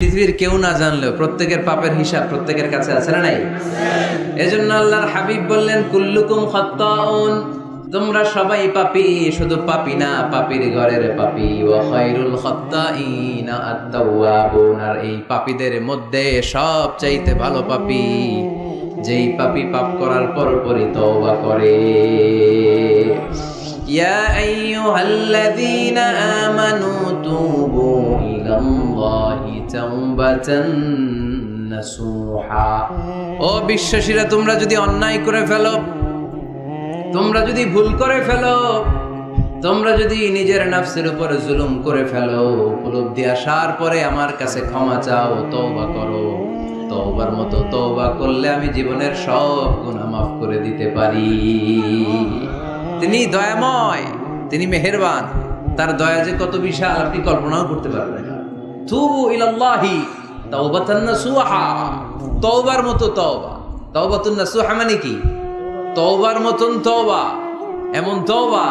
পৃথিবীর কেউ না জানলেও প্রত্যেকের পাপের হিসাব প্রত্যেকের কাছে আছে না নাই? এজন্য আল্লাহর হাবিব বললেন কুল্লুকুম খাত্তাউন, তোমরা সবাই পাপী, শুধু পাপী না, পাপীর ঘরের পাপী। ওয়া খায়রুল খাত্তাইনা আত-তাওয়াবুন, আর এই পাপীদের মধ্যে সবচাইতে ভালো পাপী যেই পাপী পাপ করার পরপরই তওবা করে। ইয়া আইয়ুহাল্লাযীনা আমানু তুবু ইলাল্লাহি তাওবাতান নাসুহা। ও বিশ্বাসীরা, তোমরা যদি অন্যায় করে ফেলো, তোমরা যদি ভুল করে ফেলো, তোমরা যদি নিজের নফসের উপর জুলুম করে ফেলো, উপলব্ধি আসার পরে আমার কাছে ক্ষমা চাও, তওবা করো। তওবার মতো তওবা করলে আমি জীবনের সব গুনাহ মাফ করে দিতে পারি। তিনি দয়াময়, তিনি মেহেরবান, তার দয়া যে কত বিশাল আপনি কল্পনাও করতে পারবেন না। তুবু ইলাল্লাহি তাওবাতান নাসুহা, তওবার মতো তওবা। তাওবাতুন নাসুহা মানে কি? তওবার মতন তওবা, এমন তওবা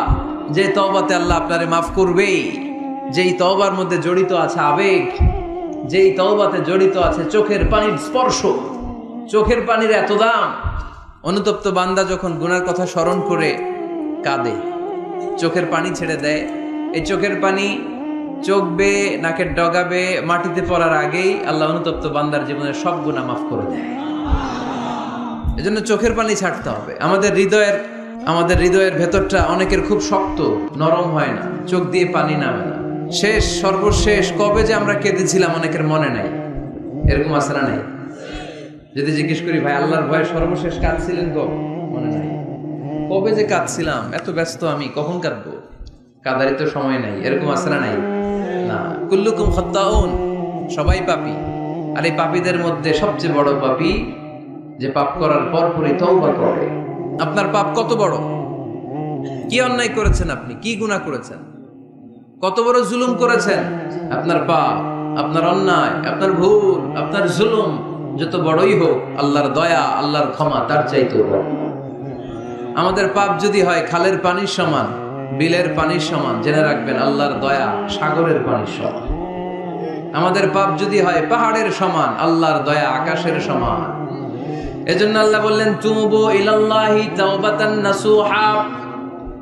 যে তওবাতে আল্লাহ আপনারে মাফ করবেই, যেই তওবার মধ্যে জড়িত আছে আবেগ, যেই তওবাতে জড়িত আছে চোখের পানির স্পর্শ, চোখের পানির এত দাম। অনুতপ্ত বান্দা যখন গুনার কথা স্মরণ করে কাঁদে, চোখের পানি ছেড়ে দেয়, এই চোখের পানি চোখ বেয়ে নাকের ডগাবে মাটিতে পড়ার আগেই আল্লাহ অনুতপ্ত বান্দার জীবনের সব গুনাহ মাফ করে দেয়। এজন্য চোখের পানি ছাড়তে হবে। আমাদের হৃদয়ের ভেতরটা অনেকের খুব শক্ত, নরম হয় না, চোখ দিয়ে পানি নামে না। সর্বশেষ কবে যে আমরা কেঁদেছিলাম অনেকের মনে নাই, এরকম আছে না নাই? যদি জিজ্ঞেস করি ভাই আল্লাহর ভয়ে সর্বশেষ কাঁদছিলেন কবে, মনে নাই। কবে যে কাঁদছিলাম, এত ব্যস্ত আমি, কখন কাঁদবো, কাঁদারই তো সময় নাই, এরকম আছে না নাই? না, কুল্লুকুম খাত্তাউন, সবাই পাপী। আর এই পাপীদের মধ্যে সবচেয়ে বড় পাপী যে পাপ করার পরপরই তওবা করে। আপনার পাপ কত বড়? কি অন্যায় করেছেন আপনি? কি গুনাহ করেছেন? কত বড় জুলুম করেছেন? আপনার পাপ, আপনার অন্যায়, আপনার ভুল, আপনার জুলুম যত বড়ই হোক, আল্লাহর দয়া, আল্লাহর ক্ষমা তার চাইতেও বড়। আমাদের পাপ যদি হয় খালের পানির সমান, বিলের পানির সমান, জেনে রাখবেন আল্লাহর দয়া সাগরের পানির সমান। আমাদের পাপ যদি হয় পাহাড়ের সমান, আল্লাহর দয়া আকাশের সমান। এজন্য আল্লাহ বললেন তুবু ইলাল্লাহি তাওবাতান নাসুহা,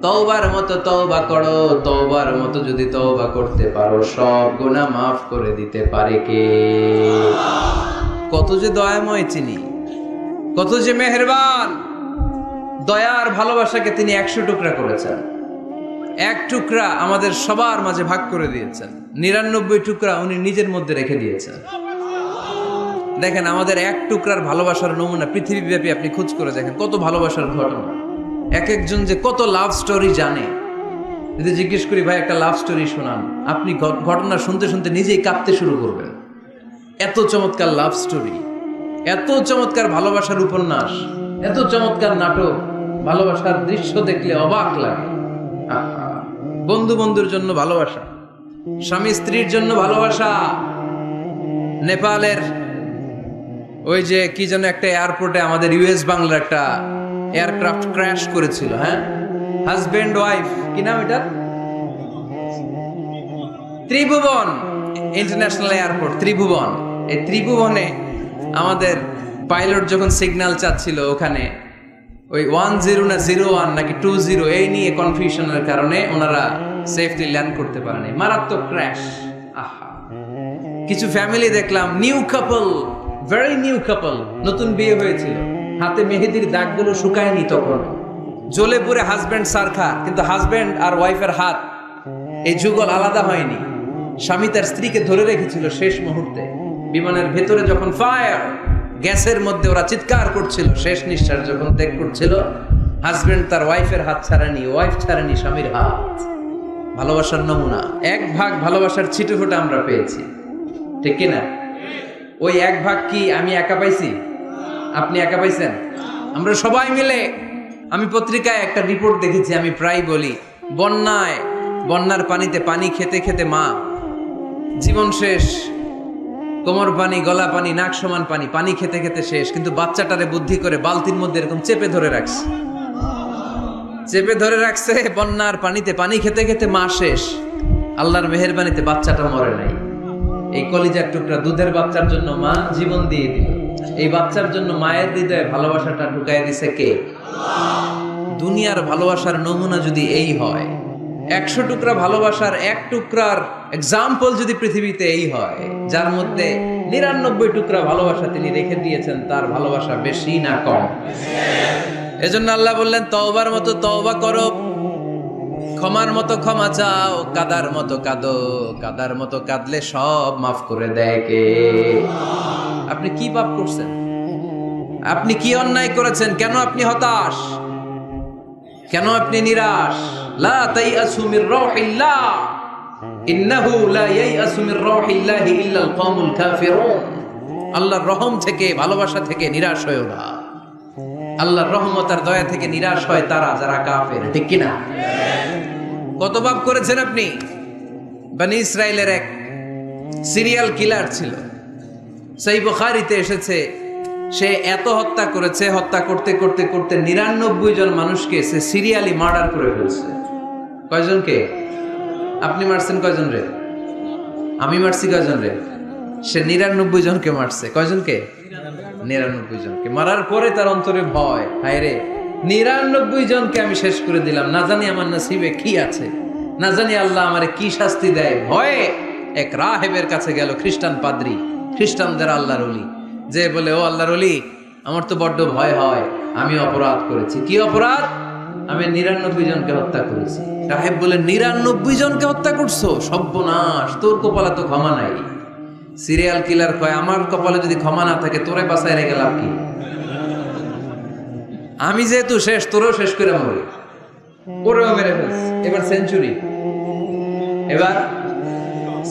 তওবার মতো তওবা করো। তওবার মতো যদি তওবা করতে পারো, সব গুনাহ মাফ করে দিতে পারে কে? কত যে দয়াময় তিনি, কত যে মেহেরবান। দয়ার ভালোবাসাকে তিনি 100 টুকরা করেছেন। এক টুকরা আমাদের সবার মাঝে ভাগ করে দিয়েছেন, 99 টুকরা উনি নিজের মধ্যে রেখে দিয়েছেন। দেখেন আমাদের এক টুকরার ভালোবাসার নমুনা পৃথিবীব্যাপী আপনি খোঁজ করে দেখেন, কত ভালোবাসার ঘটনা। এক একজন যে কত লাভ স্টোরি জানে। যদি জিজ্ঞেস করি ভাই একটা লাভ স্টোরি শোনান, আপনি ঘটনা শুনতে শুনতে নিজেই কাঁদতে শুরু করবেন। এত চমৎকার লাভ স্টোরি, এত চমৎকার ভালোবাসার উপন্যাস, এত চমৎকার নাটক, ভালোবাসার দৃশ্য দেখলে অবাক লাগে। বন্ধু বন্ধুর জন্য ভালোবাসা, স্বামী স্ত্রীর জন্য ভালোবাসা। নেপালের ওই যে কি যেন একটা এয়ারপোর্টে আমাদের ইউএস বাংলার একটা এয়ারক্রাফট ক্র্যাশ করেছিল, হ্যাঁ, হাজবেন্ড ওয়াইফ, কি নাম এটা? ত্রিভুবন ইন্টারন্যাশনাল এয়ারপোর্ট, ত্রিভুবন। এই ত্রিভুবনে আমাদের পাইলট যখন সিগন্যাল চাচ্ছিল, ওখানে ওই 10 না 01 নাকি 20 এই নিয়ে কনফিউশনের কারণে ওনারা সেফলি ল্যান্ড করতে পারেনি। মারাত্মক ক্র্যাশ। আহা, কিছু ফ্যামিলি দেখলাম, নিউ কাপল, ভেরি নিউ কাপল, নতুন বিয়ে হয়েছিল, হাতে মেহেদির দাগগুলো শুকায়নি তখন, জ্বলে পুড়ে হাজব্যান্ড সারখা, কিন্তু হাজব্যান্ড আর ওয়াইফের হাত এই যুগল আলাদা হয়নি। স্বামী তার স্ত্রীকে ধরে রেখেছিল শেষ মুহূর্তে। বিমানের ভেতরে যখন ফায়ার, গ্যাসের মধ্যে ওরা চিৎকার করছিল, শেষ নিঃশ্বাস যখন ত্যাগ করছিল, হাজব্যান্ড তার ওয়াইফের হাত ছাড়েনি, ওয়াইফ ছাড়েনি স্বামীর হাত। ভালোবাসার নমুনা। এক ভাগ ভালোবাসার ছিটেফোঁটা আমরা পেয়েছি, ঠিক কিনা? ওই এক ভাগ কি আমি একা পাইছি? আপনি একা পাইছেন? আমরা সবাই মিলে। আমি পত্রিকায় একটা রিপোর্ট দেখেছি, আমি প্রায় বলি, বন্যার পানিতে পানি খেতে খেতে মা জীবন শেষ, কোমর পানি, গলা পানি, নাক সমান পানি, পানি খেতে খেতে শেষ, কিন্তু বাচ্চাটারে বুদ্ধি করে বালতির মধ্যে এরকম চেপে ধরে রাখছে। বন্যার পানিতে পানি খেতে খেতে মা শেষ, আল্লাহর মেহেরবানিতে বাচ্চাটা মরে নাই। এই কলিজার টুকরা দুধের বাচ্চার জন্য মা জীবন দিয়ে দিল, এই বাচ্চার জন্য মায়ের হৃদয়ে ভালোবাসাটা ঢুকাই দিছে কে? দুনিয়ার ভালোবাসার নমুনা যদি এই হয়, 100 টুকরা ভালোবাসার এক টুকরার এক্সাম্পল যদি পৃথিবীতে এই হয়, যার মধ্যে 99 টুকরা ভালোবাসা তিনি রেখে দিয়েছেন, তার ভালোবাসা বেশি না কম? এজন্য আল্লাহ বললেন তওবার মতো তওবা করো, ক্ষমার মতো ক্ষমা চাও, কাদার মতো কাঁদো, কাদার মতো কাঁদলে সব মাফ করে দেয় কে? আপনি কি পাপ করছেন? আপনি কি অন্যায় করেছেন? কেন আপনি হতাশ? কেন আপনি নিরাশ? লা তাইয়াসু মির রাহিল্লাহ, ইন্নাহু লা ইয়াইয়াসু মির রাহিল্লাহি ইল্লাল কওমুল কাফিরুন। আল্লাহর রহম থেকে, ভালোবাসা থেকে নিরাশ হয়ো না। আল্লাহর রহমত আর দয়া থেকে নিরাশ হয় তারা যারা কাফের, ঠিক কি না? কত পাপ করেছেন আপনি? বনি ইসরাইলের এক সিরিয়াল কিলার ছিল, সহিহ বুখারীতে এসেছে, সে এত হত্যা করেছে, হত্যা করতে করতে করতে 99 জন মানুষকে সে সিরিয়ালি মার্ডার করে ফেলছে। কয়জনকে? আপনি মারছেন কয়জন রে? আমি মারছি কয়জন রে? সে 99 জনকে মারছে। কয়জনকে? 99 জনকে। মারার পরে তার অন্তরে ভয়, হায় রে 99 জনকে আমি শেষ করে দিলাম, না জানি আমার নসিবে কি আছে, না জানি আল্লাহ আমারে কি শাস্তি দেয়। ভয়ে এক রাহেবের কাছে গেল, খ্রিস্টান পাদ্রী, খ্রিস্টানদের আল্লাহর ওলি, যে বলে ও আল্লাহর ওলি, আমার তো বড্ড ভয় হয়, আমি অপরাধ করেছি। কি অপরাধ? আমি 99 জনকে হত্যা করেছি। রাহেব বলে 99 জনকে হত্যা করছো? সর্বনাশ, তোর কপালে তো ক্ষমা নাই। সিরিয়াল কিলার কয়, আমার কপালে যদি ক্ষমা না থাকে তোরে বাঁচায় রেখে লাভ কি? আমি যেহেতু শেষ, তোরেও শেষ করে মরি। ওরেও মেরে ফেলছে। এবার সেঞ্চুরি, এবার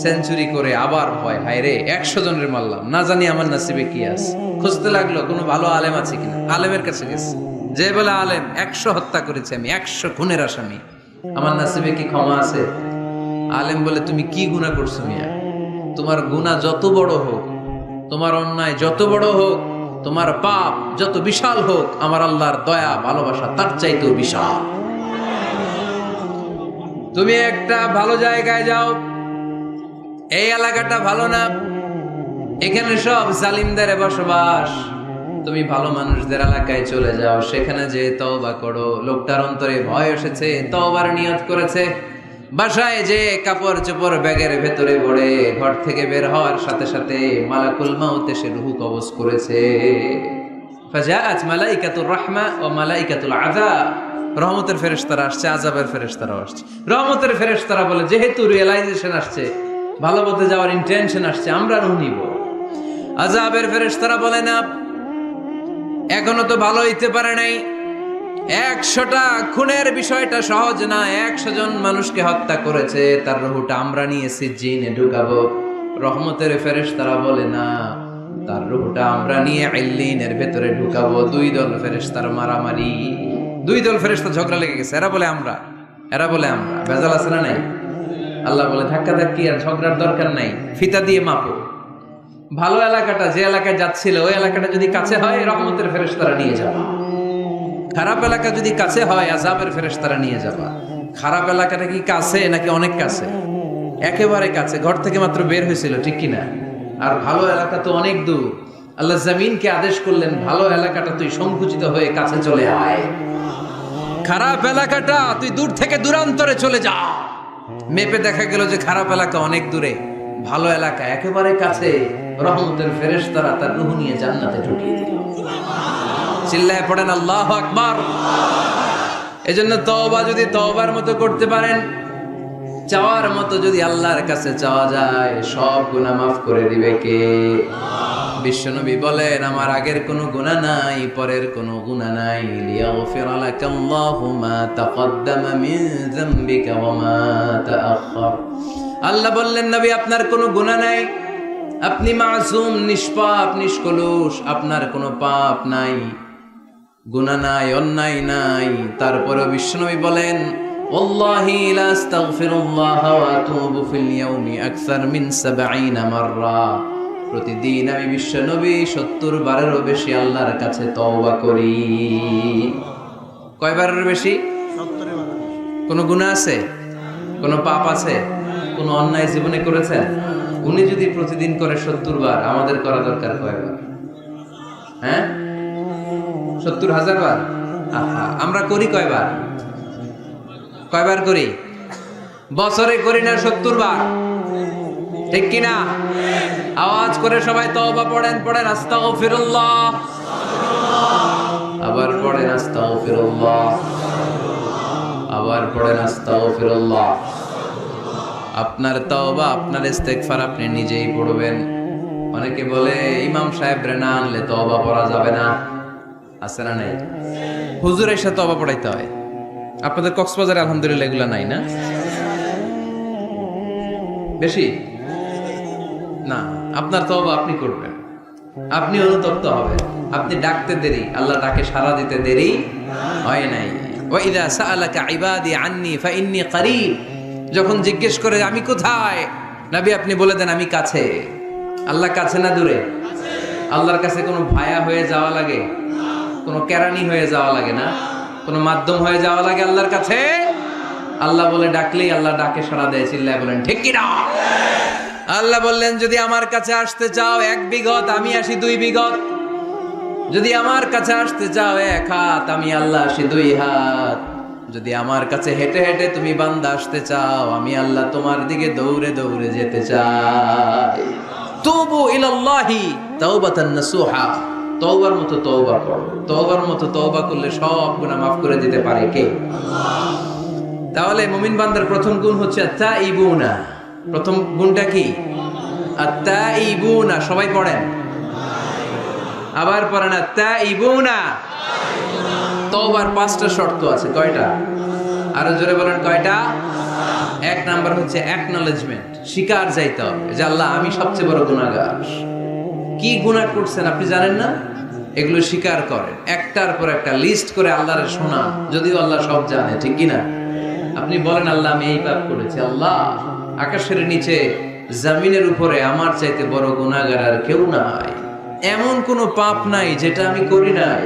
সেঞ্চুরি করে আবার ভয়, হায় রে 100 জনের মারলাম, না জানি আমার নসিবে কি আছে। খুঁজতে লাগলো কোনো ভালো আলেম আছে কিনা। আলেমের কাছে গেছে, যে বলে আলেম 100 হত্যা করেছি আমি, 100 খুনের আসামি, আমার নসিবে কি ক্ষমা আছে? আলেম বলে তুমি কি গুনাহ করছো মিয়া? তোমার গুনাহ যত বড় হোক, তোমার অন্যায় যত বড় হোক, তোমার পাপ যত বিশাল হোক, আমার আল্লাহর দয়া ভালোবাসা তার চাইতেও বিশাল। তুমি একটা ভালো জায়গায় যাও, এই এলাকাটা ভালো না, এখানে সব জালিমদের বসবাস, তুমি ভালো মানুষদের এলাকায় চলে যাও, সেখানে যে তওবা করো। লোকটার অন্তরে ভয় এসেছে, তওবার নিয়ত করেছে। বাসায় যে কাপড় চোপড় ব্যাগের ভেতরে ভরে ঘর থেকে বের হওয়ার সাথে সাথে মালাকুল মাউত এসে রূহ কবজ করেছে। ফাজাআত মালাইকাতুর রাহমা ওয়া মালাইকাতুল আযাব, রহমতের ফেরেশতারা আসছে, আযাবের ফেরেশতারাও আসছে। রহমতের ফেরেশতারা বলে যেহেতু রিয়েলাইজেশন আসছে, ভালো পথে যাওয়ার ইন্টেনশন আসছে, আমরা রূহ নিব। আযাবের ফেরেশতারা বলে না, এখনো তো ভালো হইতে পারে নাই, 100টা খুনের বিষয়টা সহজ না, 100 জন মানুষকে হত্যা করেছে, তার রূহটা আমরা নিয়ে সিজ্জিনে ঢুকাবো। রহমতের ফেরেশতারা বলে না, তার রূহটা আমরা নিয়ে ইল্লিনের ভেতরে ঢুকাবো। 2 দল ফেরেশতার মারামারি, 2 দল ফেরেশতা ঝগড়া লেগে গেছে। এরা বলে আমরা, এরা বলে আমরা। ভেজাল আছে না নাই? আল্লাহ বলে ধাক্কাধাক্কি আর ঝগড়ার দরকার নাই, ফিতা দিয়ে মাপো। ভালো এলাকাটা যে এলাকায় যাচ্ছিল, ওই এলাকাটা যদি কাছে হয়, রহমতের ফেরেশতারা নিয়ে যাবা। খারাপ এলাকা যদি কাছে হয়, আযাবের ফেরেশতারা নিয়ে যাবা। খারাপ এলাকাটা কি কাছে নাকি অনেক কাছে? একেবারে কাছে, ঘর থেকে মাত্র বের হয়েছিল, ঠিক কিনা? আর ভালো এলাকা তো অনেক দূর। আল্লাহ জমিনকে আদেশ করলেন, ভালো এলাকাটা তুই সংকুচিত হয়ে কাছে চলে আয়, খারাপ এলাকাটা তুই দূর থেকে দূরান্তরে চলে যা। মেপে দেখা গেল যে খারাপ এলাকা অনেক দূরে, ভালো এলাকা একেবারে কাছে। রহমতের ফেরেশতারা তার রূহ নিয়ে জান্নাতে ঢুকিয়ে দিল। চিল্লায় পড়েন আল্লাহু আকবার। এজন্য তওবা যদি তওবার মতো করতে পারেন, চাওয়ার মতো যদি আল্লাহর কাছে চাওয়া যায়, সব গুনাহ মাফ করে দিবে কে? বিশ্বনবী বলেন, আমার আগের কোনো গুনাহ নাই, পরের কোনো গুনাহ নাই। লিয়াগফির লাকাল্লাহু মা তাকদ্দামা মিন যামবিকা ওয়া মা তাআখার। আল্লাহ বললেন, নবী আপনার কোনো গুনাহ নাই, আপনি মাসুম, নিষ্পাপ, নিষ্কলুষ, আপনার কোনো পাপ নাই, গুনাহ নাই, অন্যায় নাই। তারপরে বিশ্বনবী বলেন, ওয়াল্লাহি লা আস্তাগফিরুল্লাহ ওয়া আতুবু ফিল ইয়াউমি আকসার মিন 70 মাররা। প্রতিদিন আমি বিশ্বনবী 70 বারেরও বেশি আল্লাহর কাছে তওবা করি। কয়বারের বেশি? 70 বার। কোনো গুনাহ আছে? কোনো পাপ আছে? কোনো অন্যায় জীবনে করেছেন? উনি যদি প্রতিদিন করে 70 বার, আমাদের করা দরকার কয়বার? হ্যাঁ, 70,000 বার। আমরা করি কয়বার? কয়বার করি? বছরে করি না 70 বার, ঠিক কিনা? আওয়াজ করে সবাই তওবা পড়েন, পড়েন আস্তাগফিরুল্লাহ, আবার পড়েন আস্তাগফিরুল্লাহ, আবার পড়েন আস্তাগফিরুল্লাহ। আপনার তওবা, আপনার ইস্তেগফার আপনি নিজেই পড়বেন। অনেকে বলে ইমাম সাহেব রে না আনলে তওবা পড়া যাবে না, আছে না নাই? হুজুর এসে তওবা পড়াইতে হয়। আপনাদের কক্সবাজারে আলহামদুলিল্লাহ এগুলা নাই না? বেশি না, আপনার তওবা আপনি করবেন, আপনি অনুতপ্ত হবেন। আপনি ডাকতে দেরি, আল্লাহ ডাকে সাড়া দিতে দেরি হয় নাই। ওয়া ইযা সাআলাকা ইবাদি আন্নী ফাইন্নী করিব, যখন জিজ্ঞেস করে আমি কোথায়, নবী আপনি বলে দেন আমি কাছে। আল্লাহ কাছে না দূরে? আল্লাহর কাছে কোনো ভায়া হয়ে যাওয়া লাগে? কোনো কেরানি হয়ে যাওয়া লাগে না? কোনো মাধ্যম হয়ে যাওয়া লাগে আল্লাহর কাছে? আল্লাহ বলে ডাকলেই আল্লাহ ডাকে সাড়া দেয়। চিল্লায় বলেন ঠিক কি না? আল্লাহ বললেন যদি আমার কাছে আসতে চাও 1 বিঘত, আমি আসি 2 বিঘত। যদি আমার কাছে আসতে চাও 1 হাত, আমি আল্লাহ আসি 2 হাত। যদি আমার কাছে হেঁটে হেঁটে তুমি বান্দা আসতে চাও, আমি আল্লাহ তোমার দিকে দৌড়ে দৌড়ে যেতে চাই। তুবু ইলাল্লাহি তাওবাতান নাসুহা, তওবার মতো তওবা করো। তওবার মতো তওবা করলে সব গুনাহ মাফ করে দিতে পারে কে? আল্লাহ। তাহলে মুমিন বান্দার প্রথম গুণ হচ্ছে আত-তাইবুনা। প্রথম গুণটা কি? আত-তাইবুনা। সবাই পড়েন, আবার পড়েন আত-তাইবুনা। তওবার 5টা শর্ত আছে। কয়টা? আরো জোরে বলেন কয়টা? 1 নাম্বার হচ্ছে অ্যাকনলেজমেন্ট, স্বীকার যাইতে হবে যে আল্লাহ আমি সবচেয়ে বড় গুনাহগার। কি গুনাহ করছেন আপনি জানেন না? এগুলো স্বীকার করেন, একটার পর একটা লিস্ট করে আল্লাহরে শোনান, যদিও আল্লাহ সব জানে, ঠিক কি না? আপনি বলেন আল্লাহ আমি এই পাপ করেছি, আল্লাহ আকাশের নিচে জমিনের উপরে আমার চাইতে বড় গুনাহগার আর কেউ নাই, এমন কোনো পাপ নাই যেটা আমি করি নাই।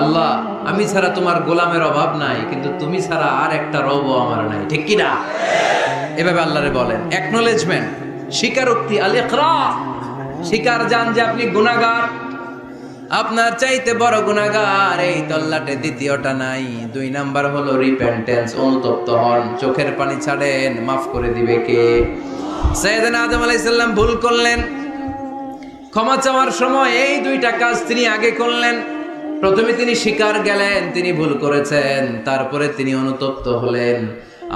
আল্লাহ আমি ছাড়া তোমার গোলামের অভাব নাই, কিন্তু তুমি ছাড়া আর একটা রবও আমার নাই, ঠিক কি না? এভাবে আল্লাহরে বলেন। অ্যাকনলেজমেন্ট, স্বীকারোক্তি, আল ইকরার, স্বীকার জান যে আপনি গুনাহগার, আপনার চাইতে বড় গুনাহগার এই তল্লাটে দ্বিতীয়টা নাই। 2 নাম্বার হলো রিপেন্টেন্স, অনুতপ্ত হন, চোখের পানি ছাড়েন, মাফ করে দিবে কে? সাইয়েদনা আদম আলাইহিস সালাম ভুল করলেন, ক্ষমা চাওয়ার সময় এই 2টা কাজ তিনি আগে করলেন। প্রথমে তিনি স্বীকার গেলেন তিনি ভুল করেছেন, তারপরে তিনি অনুতপ্ত হলেন।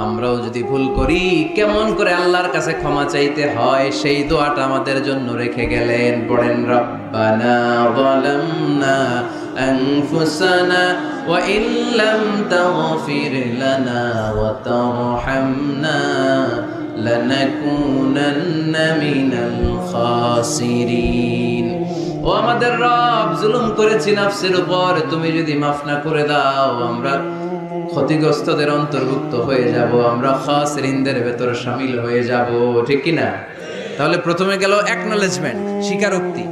আমরাও যদি ভুল করি কেমন করে আল্লাহর কাছে ক্ষমা চাইতে হয় সেই দোয়াটা আমাদের জন্য রেখে গেলেন। পড়েন রব্বানা যালামনা আনফুসানা ওয়া ইল্লাম তাগফির লানা ওয়া তারহামনা লানাকুনান্না মিনাল খাসিরিন। ও আমাদের রব, জুলুম করেছি নফসের উপর, তুমি যদি মাফ না করে দাও আমরা ক্ষতিগ্রস্তদের অন্তর্ভুক্ত হয়ে যাব, আমরা খাসিরিনদের ভেতর শামিল হয়ে যাব, ঠিক কি না? তাহলে প্রথমে গেল অ্যাকনলেজমেন্ট, স্বীকারোক্তি,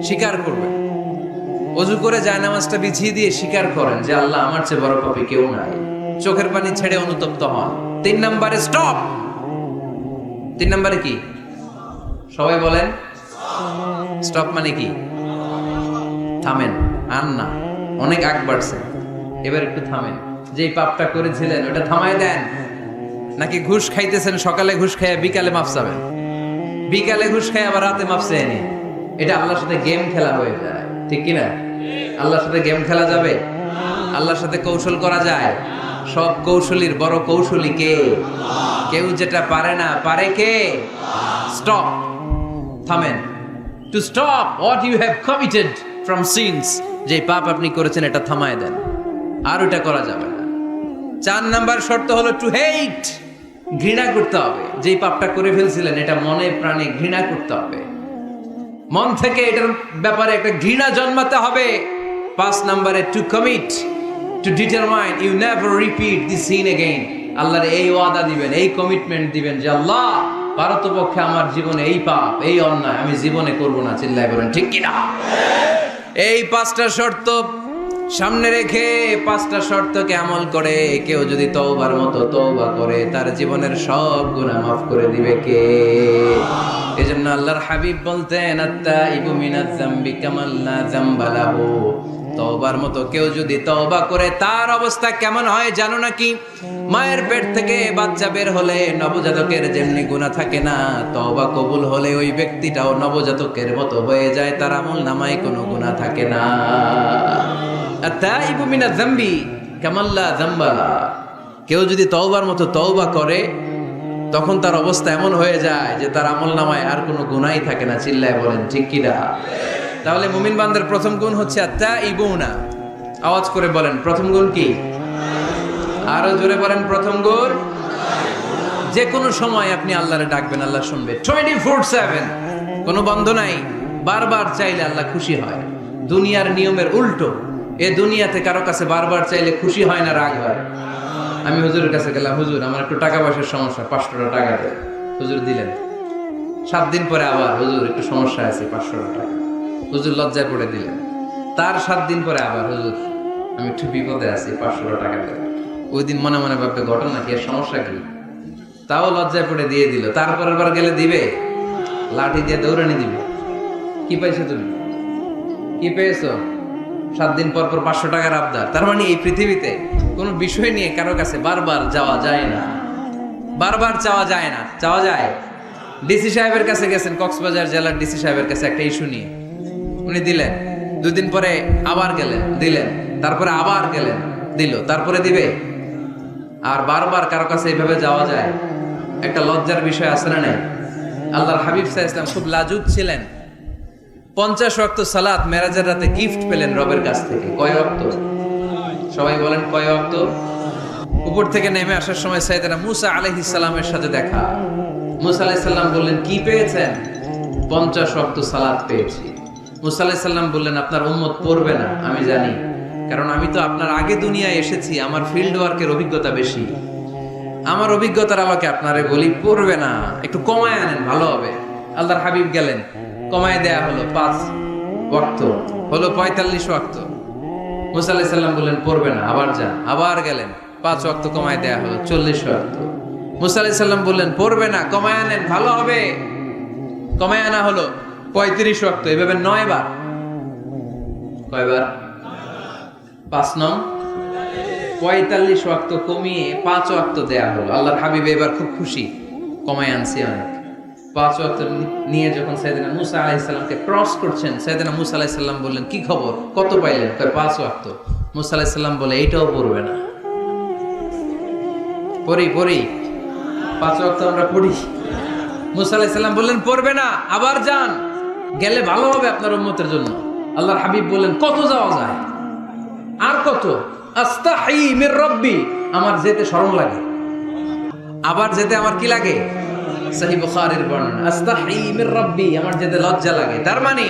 স্বীকার করবেন। ওযু করে জায়নামাজটা বিছিয়ে দিয়ে স্বীকার করেন যে আল্লাহ আমার চেয়ে বড় পাপী কেউ নাই, চোখের পানি ছেড়ে অনুতপ্ত হন। 3 নম্বরে স্টপ। 3 নম্বরে কি? সবাই বলেন স্টপ মানে কি? থামেন, আর না, অনেক আগ বাড়ছে, এবার একটু থামেন। যেই পাপটা করেছিলেন ওটা থামায় দেন। নাকি ঘুষ খাইতেছেন, সকালে ঘুষ খাইয়া বিকালে মাফ চাবেন, বিকালে ঘুষ খাই আবার রাতে মাফ চাইনি, এটা আল্লাহর সাথে গেম খেলা হয়ে যায়, ঠিক কিনা? আল্লাহর সাথে গেম খেলা যাবে? আল্লাহর সাথে কৌশল করা যায়? সব কৌশলীর বড় কৌশলী কে? কেউ যেটা পারে না, পারে কে? স্টপ, থামেন। To stop what you have committed from sins, যে পাপ আপনি করেছেন এটা থামায় দেন, আর ওটা করা যাবে না। 4 নাম্বার শর্ত হলো টু হেট, ঘৃণা করতে হবে। যেই পাপটা করে ফেলছিলেন এটা মনে প্রাণে ঘৃণা করতে হবে, মন থেকে এটার ব্যাপারে একটা ঘৃণা জন্মাতে হবে। 5 নাম্বারে to commit, to determine you never repeat this sin again. আল্লাহর এই ওয়াদা দিবেন, এই কমিটমেন্ট দিবেন যে আল্লাহ পারতপক্ষে আমার জীবনে এই পাপ, এই অন্যায় আমি জীবনে করব না। চিল্লায় বলেন ঠিক কিনা? এই 5টা শর্ত সামনে রেখে 5টা শর্তকে আমল করে কেউ যদি তওবার মতো তওবা করে তার জীবনের সব গুনাহ মাফ করে দিবে কে? এজন্য আল্লাহর হাবিব বলতেন আত্তাইবু মিনাজ যামবি কামান লা যামবা লাহু। তওবার মতো কেউ যদি তওবা করে তার অবস্থা কেমন হয় জানো নাকি? মায়ের পেট থেকে বাচ্চা বের হলে নবজাতকের যেমনি গুনাহ থাকে না, তওবা কবুল হলে ওই ব্যক্তিটাও নবজাতকের মতো হয়ে যায়, তার আমলনামায় কোনো গুনাহ থাকে না। আত্তাইবু মিনাজ যামবি কামান লা যামবা লাহু। কেউ যদি তওবার মতো তওবা করে তখন তার অবস্থা এমন হয়ে যায় যে তার আমলনামায় আর কোনো গুনাহই থাকে না। চিল্লায় বলেন ঠিক কি না? তাহলে মুমিন বান্দার প্রথম গুণ হচ্ছে আত্তাইবুনা। আওয়াজ করে বলেন প্রথম গুণ কি? আরো জোরে বলেন প্রথম গুণ। যে কোনো সময় আপনি আল্লাহরে ডাকবেন, আল্লাহ শুনবে 24/7, কোনো বন্ধ নাই। বারবার চাইলে আল্লাহ খুশি হয়। দুনিয়ার নিয়মের উল্টো। এ দুনিয়াতে কারো কাছে বারবার চাইলে খুশি হয় না, রাগ হয়। আমি হুজুরের কাছে গেলাম, হুজুর আমার একটু টাকা পয়সার সমস্যা, 500 টাকা দেন। হুজুর দিলেন। 7 দিন পরে আবার, হুজুর একটু সমস্যা আছে, 500 টাকা। হুজুর লজ্জায় পড়ে দিলেন। তার 7 দিন পরে আবার, হুজুর আমি একটু বিপদে আছি, 500 টাকা দেন। ওই দিন মনে মনে ভাববে ঘটনা কি, সমস্যা কি? তাও লজ্জায় পড়ে দিয়ে দিল। তারপরের বার গেলে দিবে, লাঠি দিয়ে দৌড়ানি দিবে। কি পাইছো তুমি? কি পেয়েছো? 7 দিন পর পর 500 টাকার আবদার। তার মানে এই পৃথিবীতে কোনো বিষয় নিয়ে কারো কাছে বারবার যাওয়া যায় না, বারবার চাওয়া যায় না। চাওয়া যায়? ডিসি সাহেবের কাছে গেছেন, কক্সবাজার জেলার ডিসি সাহেবের কাছে একটা ইস্যু নিয়ে, উনি দিলেন। 2 দিন পরে আবার গেলেন, দিলেন। তারপরে আবার গেলেন, দিল। তারপরে দিবে? আর বারবার কারো কাছে এইভাবে যাওয়া যায়? একটা লজ্জার বিষয় আছে না নাই? আল্লাহর হাবিব সাল্লাল্লাহু আলাইহি ওয়াসাল্লাম খুব লাজুক ছিলেন। 50 ওয়াক্ত সালাত মেরাজের রাতে গিফট পেলেন রবের কাছ থেকে। কয় ওয়াক্ত? সবাই বলেন কয় ওয়াক্ত? উপর থেকে নেমে আসার সময় সাইয়েদনা মুসা আলাইহিস সালামের সাথে দেখা। মুসা আলাইহিস সালাম বললেন কি পেয়েছেন? 50 ওয়াক্ত সালাত পেয়েছি। মুসা আলাইহিস সালাম বললেন আপনার উম্মত পড়বে না, আমি জানি, কারণ আমি তো আপনার আগে দুনিয়ায় এসেছি, আমার ফিল্ড ওয়ার্কের অভিজ্ঞতা বেশি। আমার অভিজ্ঞতার আলোকে আপনারে বলি পড়বে না, একটু কমায় আনেন ভালো হবে। আল্লাহর হাবিব গেলেন, কমায় দেয়া হলো 5 ওয়াক্ত, হলো 45 ওয়াক্ত। মুসা আলাইহিস সালাম বললেন পড়বে না, আবার যান। আবার গেলেন, 5 ওয়াক্ত কমায় দেয়া হলো 40 ওয়াক্ত। মুসা আলাইহিস সালাম বললেন পড়বে না, কমায় আনেন ভালো হবে। কমায় আনা হলো 35 ওয়াক্ত। এভাবে 9 বার। কয়বার? 5 নং 45 ওয়াক্ত কমিয়ে 5 ওয়াক্ত দেয়া হলো। আল্লাহর হাবিব এবার খুব খুশি, কমায় আনছি অনেক। 5 ওয়াক্ত নিয়ে যখন সাইয়েদনা মুসা আলাইহিস সালামকে ক্রস করছেন, সাইয়েদনা মুসা আলাইহিস সালাম বললেন কি খবর, কত পাইলেন? 5 ওয়াক্ত। মুসা আলাইহিস সালাম বলে এইটাও পড়বে না। পড়ি 5 ওয়াক্ত আমরা পড়ি। মুসা আলাইহিস সালাম বললেন পড়বে না, আবার যান, গেলে ভালো হবে আপনার উম্মতের জন্য। আল্লাহর হাবিব বললেন কত যাওয়া যায়? আর কত? আস্তাহি মির রাব্বি, আমার যেতে শরম লাগে। আবার যেতে আমার কি লাগে? সহিহ বুখারীর বর্ণনা, আস্তাহি মির রাব্বি, আমার যেতে লজ্জা লাগে। তার মানে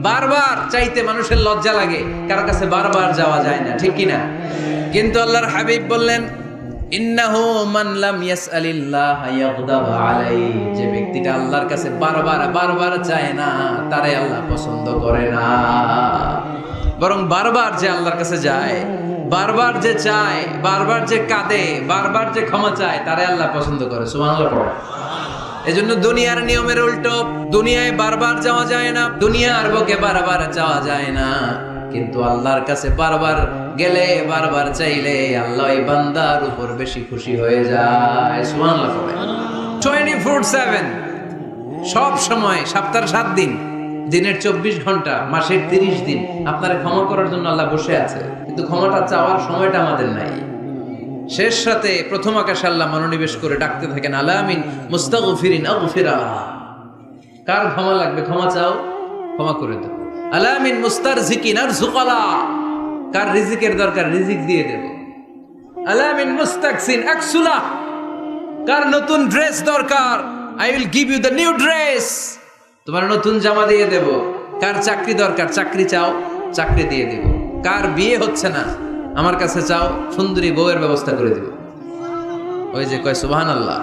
বারবার চাইতে মানুষের লজ্জা লাগে, কার কাছে বারবার যাওয়া যায় না, ঠিক কি না? কিন্তু আল্লাহর হাবিব বললেন ইন্নাহু মান লাম ইয়াসআলিল্লাহ ইয়াগদাব আলাইহি, যে ব্যক্তিটা আল্লাহর কাছে বারবার চায় না, তারে আল্লাহ পছন্দ করে না। বরং বারবার যে আল্লাহর কাছে যায়, বারবার যে চায়, বারবার যে কাঁদে, বারবার যে ক্ষমা চায়, তারে আল্লাহ পছন্দ করে। সুবহানাল্লাহ পড়ো। এজন্য দুনিয়ার নিয়মের উল্টো, দুনিয়ায় বারবার যাওয়া যায় না, দুনিয়ার বুকে বারবার যাওয়া যায় না, কিন্তু আল্লাহর কাছে বারবার গেলে, বারবার চাইলে আল্লাহ এই বান্দার উপর বেশি খুশি হয়ে যায়। সুবহানাল্লাহ পড়ো। 24/7, সব সময়, সপ্তাহের 7 দিন, দিনের 24 ঘন্টা, মাসের 30 দিন আপনারে ক্ষমা করার জন্য আল্লাহ বসে আছে, কিন্তু ক্ষমাটা চাওয়ার সময়টা আমাদের নাই। শেষ রাতে প্রথম আকাশে আল্লাহ মনোনিবেশ করে ডাকতে থাকেন আলামিন মুস্তাগফিরিন আগফিরা, কার ক্ষমা লাগবে ক্ষমা চাও, ক্ষমা করে দাও। আলামিন মুস্তারজিকিন আরজুকালা, কার রিজিকের দরকার রিজিক দিয়ে দেব। আলামিন মুস্তাকসিন আকসুলা, কার নতুন ড্রেস দরকার, I will give you the new dress, তোমার নতুন জামা দিয়ে দেব। কার চাকরি দরকার, চাকরি চাও, চাকরি দিয়ে দেব। কার বিয়ে হচ্ছে না, আমার কাছে চাও, সুন্দরী বউয়ের ব্যবস্থা করে দেব। ওই যে কয় সুবহানাল্লাহ,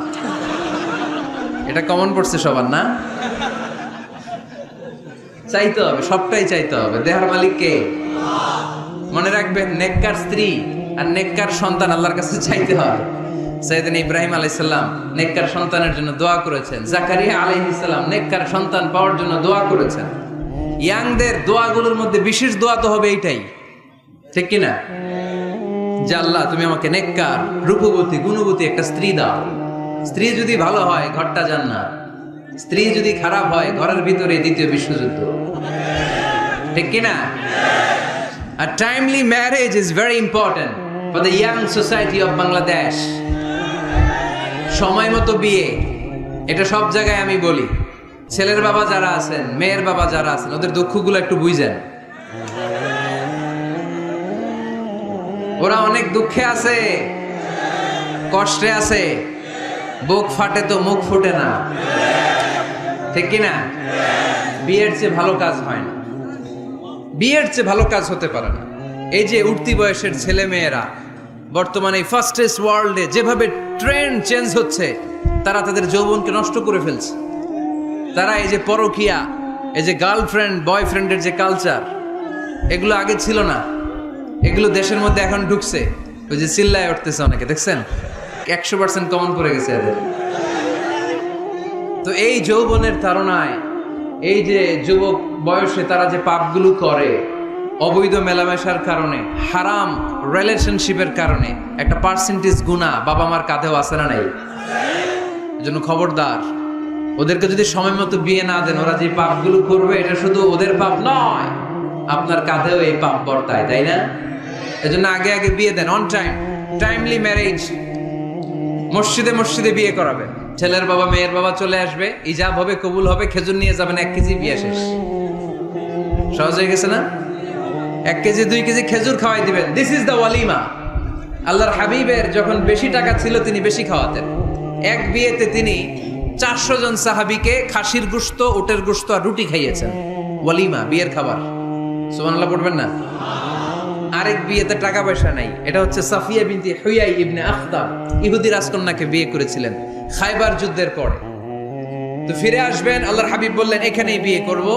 এটা কমন পড়ছে সবার না? চাইতে হবে, সবটাই চাইতে হবে। দেহার মালিক কে? মনে রাখবেন, নেককার স্ত্রী আর নেককার সন্তান আল্লাহর কাছে চাইতে হয়। সাইয়েদনা ইব্রাহিম আলাইহিস সালাম নেককার সন্তানের জন্য দোয়া করেছেন, জাকারিয়া আলাইহিস সালাম নেককার সন্তান পাওয়ার জন্য দোয়া করেছেন। ইয়াংদের দোয়াগুলোর মধ্যে বিশেষ দোয়া তো হবে এইটাই, ঠিক কি না? যে আল্লাহ তুমি আমাকে নেককার, রূপবতী, গুণবতী একটা স্ত্রী দাও। স্ত্রী যদি ভালো হয় ঘরটা জান্নাত, স্ত্রী যদি খারাপ হয় ঘরের ভিতরে দ্বিতীয় বিশ্বযুদ্ধ, ঠিক কি না? A timely marriage is very important for the young society of Bangladesh. সময় মতো বিয়ে, এটা সব জায়গায় আমি বলি। ছেলের বাবা যারা আছেন, মেয়ের বাবা যারা আছেন, ওদের দুঃখগুলো একটু বুঝেন। ওরা অনেক দুঃখে আছে, কষ্টে আছে, বুক ফাটে তো মুখ ফুটে না, ঠিক কি না? বিয়ের চেয়ে ভালো কাজ হয় না, বিয়ের চেয়ে ভালো কাজ হতে পারে না। এই যে উঠতি বয়সের ছেলে মেয়েরা বর্তমানে ফাস্টেস্ট ওয়ার্ল্ডে যেভাবে ট্রেন্ড চেঞ্জ হচ্ছে, তারা তাদের যৌবনকে নষ্ট করে ফেলছে। তারা এই যে পরকীয়া, এই যে গার্লফ্রেন্ড বয়ফ্রেন্ডের যে কালচার, এগুলো আগে ছিল না, এগুলো দেশের মধ্যে এখন ঢুকছে। ওই যে চিল্লায় উঠতেছে অনেকে, দেখছেন? 100% কমন পড়ে গেছে এদের। তো এই যৌবনের তাড়নায়, এই যে যুবক বয়সে তারা যে পাপগুলো করে, অবৈধ মেলামেশার কারণে, হারাম রিলেশনশিপের কারণে একটা পার্সেন্টেজ গুনাহ বাবা মার কাঁধেও আছে না নাই? এজন্য খবরদার, ওদেরকে যদি সময় মতো বিয়ে না দেন, ওরা যে পাপগুলো করবে এটা শুধু ওদের পাপ নয়, আপনার কাঁধেও এই পাপ বর্তায়, তাই না? এজন্য আগে আগে বিয়ে দেন, অন টাইম, টাইমলি ম্যারেজ। মসজিদে মসজিদে বিয়ে করাবেন, ছেলের বাবা মেয়ের বাবা চলে আসবে, ইজাব হবে, কবুল হবে, খেজুর নিয়ে যাবেন 1 কেজি, বিয়ে শেষ। সহজ হয়ে গেছে না? 1 কেজি 2 কেজি খেজুর খাওয়াই দিবেন। দিস ইজ দ্য ওয়ালিমা। আল্লাহর হাবিবের যখন বেশি টাকা ছিল তিনি বেশি খাওয়াতেন। এক বিয়েতে তিনি 400 জন সাহাবীকে খাসির গোশত, উটের গোশত আর রুটি খাইয়েছেন। ওয়ালিমা, বিয়ের খাবার। সুবহানাল্লাহ পড়বেন না? আরেক বিয়েতে টাকা পয়সা নাই, এটা হচ্ছে সাফিয়া বিনতি হুয়াই ইবনে আখতাব, ইহুদি রাজকন্যাকে বিয়ে করেছিলেন খায়বার যুদ্ধের পরে। তো ফিরে আসবেন, আল্লাহর হাবিব বললেন এখানেই বিয়ে করব,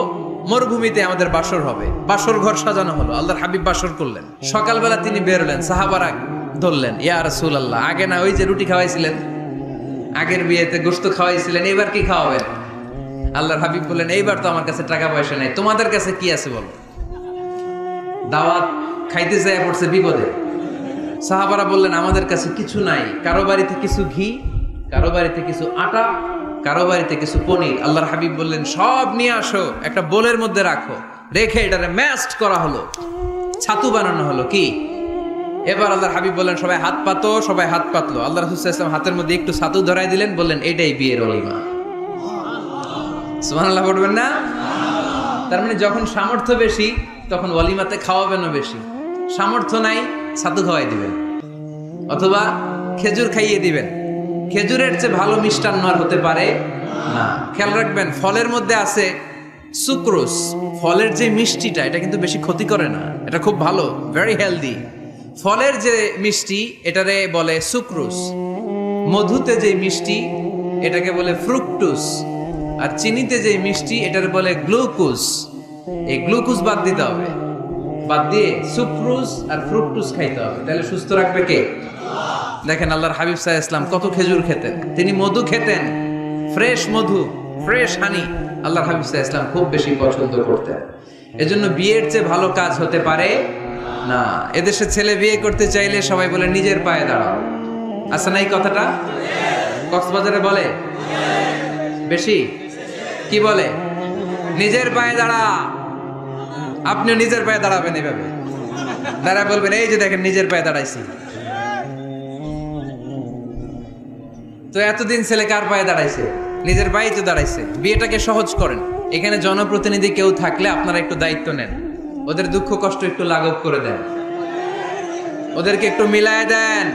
মরুভূমিতে আমাদের বাসর হবে। বাসর ঘর সাজানো হলো, আল্লাহর হাবিব বাসর করলেন। সকালবেলা তিনি বের হলেন, সাহাবারা ধরলেন, ইয়া রাসূলুল্লাহ, আগে না ওই যে রুটি খাওয়াইছিলেন, আগের বিয়েতে গোশত খাওয়াইছিলেন, এবার কি খাওয়াবেন? আল্লাহর হাবিব বললেন এইবার তো আমার কাছে টাকা পয়সা নাই, তোমাদের কাছে কি আছে বলো? দাওয়াত খাইতে যায় পড়ছে বিপদে। সাহাবারা বললেন আমাদের কাছে কিছু নাই, কারো বাড়িতে কিছু ঘি, কারো বাড়িতে কিছু আটা, কারো বাড়িতে কিছু পনির। আল্লাহর হাবিব বললেন সব নিয়ে আসো, একটা বোলের মধ্যে রাখো, রেখে এটারে ম্যাশড করা হলো, ছাতু বানানো হলো। কি এবার আল্লাহর হাবিব বললেন সবাই হাত পাতো, সবাই হাত পাতলো। আল্লাহ রাসূল সাল্লাল্লাহু আলাইহি ওয়াসাল্লাম হাতের মধ্যে একটু ছাতু ধরাই দিলেন, বললেন এটাই বিয়ের ওলিমা। সুবহানাল্লাহ পড়বেন না? তার মানে যখন সামর্থ্য বেশি তখন ওয়ালিমাতে খাওয়াবেনও বেশি। সামর্থ্য নাই, ছাতু খাওয়াই দিবেন অথবা খেজুর খাইয়ে দিবেন। খেজুরের চেয়ে ভালো মিষ্টান্ন আর হতে পারে না। খেয়াল রাখবেন, ফলের মধ্যে আছে সুক্রোজ। ফলের যে মিষ্টিটা, এটা কিন্তু বেশি ক্ষতি করে না, এটা খুব ভালো, ভেরি হেলদি। ফলের যে মিষ্টি, এটারে বলে সুক্রোজ। মধুতে যে মিষ্টি, এটাকে বলে ফ্রুকটুস। আর চিনিতে যে মিষ্টি, এটারে বলে গ্লুকোজ। এই গ্লুকোজ বাদ দিতে হবে, বাদ দিয়ে সুক্রোজ আর ফ্রুকটুস খাইতে হবে, তাহলে সুস্থ রাখবে কে? দেখেন আল্লাহর হাবিব সাল্লাল্লাহু আলাইহি ওয়াসাল্লাম কত খেজুর খেতেন, তিনি মধু খেতেন, ফ্রেশ মধু, ফ্রেশ হানি আল্লাহর হাবিব সাল্লাল্লাহু আলাইহি ওয়াসাল্লাম খুব বেশি পছন্দ করতেন। এজন্য বিয়ের চেয়ে ভালো কাজ হতে পারে না। এদেশে ছেলে বিয়ে করতে চাইলে সবাই বলে নিজের পায়ে দাঁড়াও, আছে না এই কথাটা? কক্সবাজারে বলে বেশি, কি বলে? নিজের পায়ে দাঁড়া। আপনিও নিজের পায়ে দাঁড়াবেন, এভাবে দাঁড়া বলবেন এই যে দেখেন নিজের পায়ে দাঁড়াইছি। তো এতদিন ছেলে কার পায়ে দাঁড়াইছে? নিজের পায়েই তো দাঁড়াইছে। বিয়েটাকে সহজ করেন। এখানে জনপ্রতিনিধি কেউ থাকলে আপনারা একটু দায়িত্ব নেন, ওদের দুঃখ কষ্ট একটু লাঘব করে দেন, ওদেরকে একটু মিলায় দেন।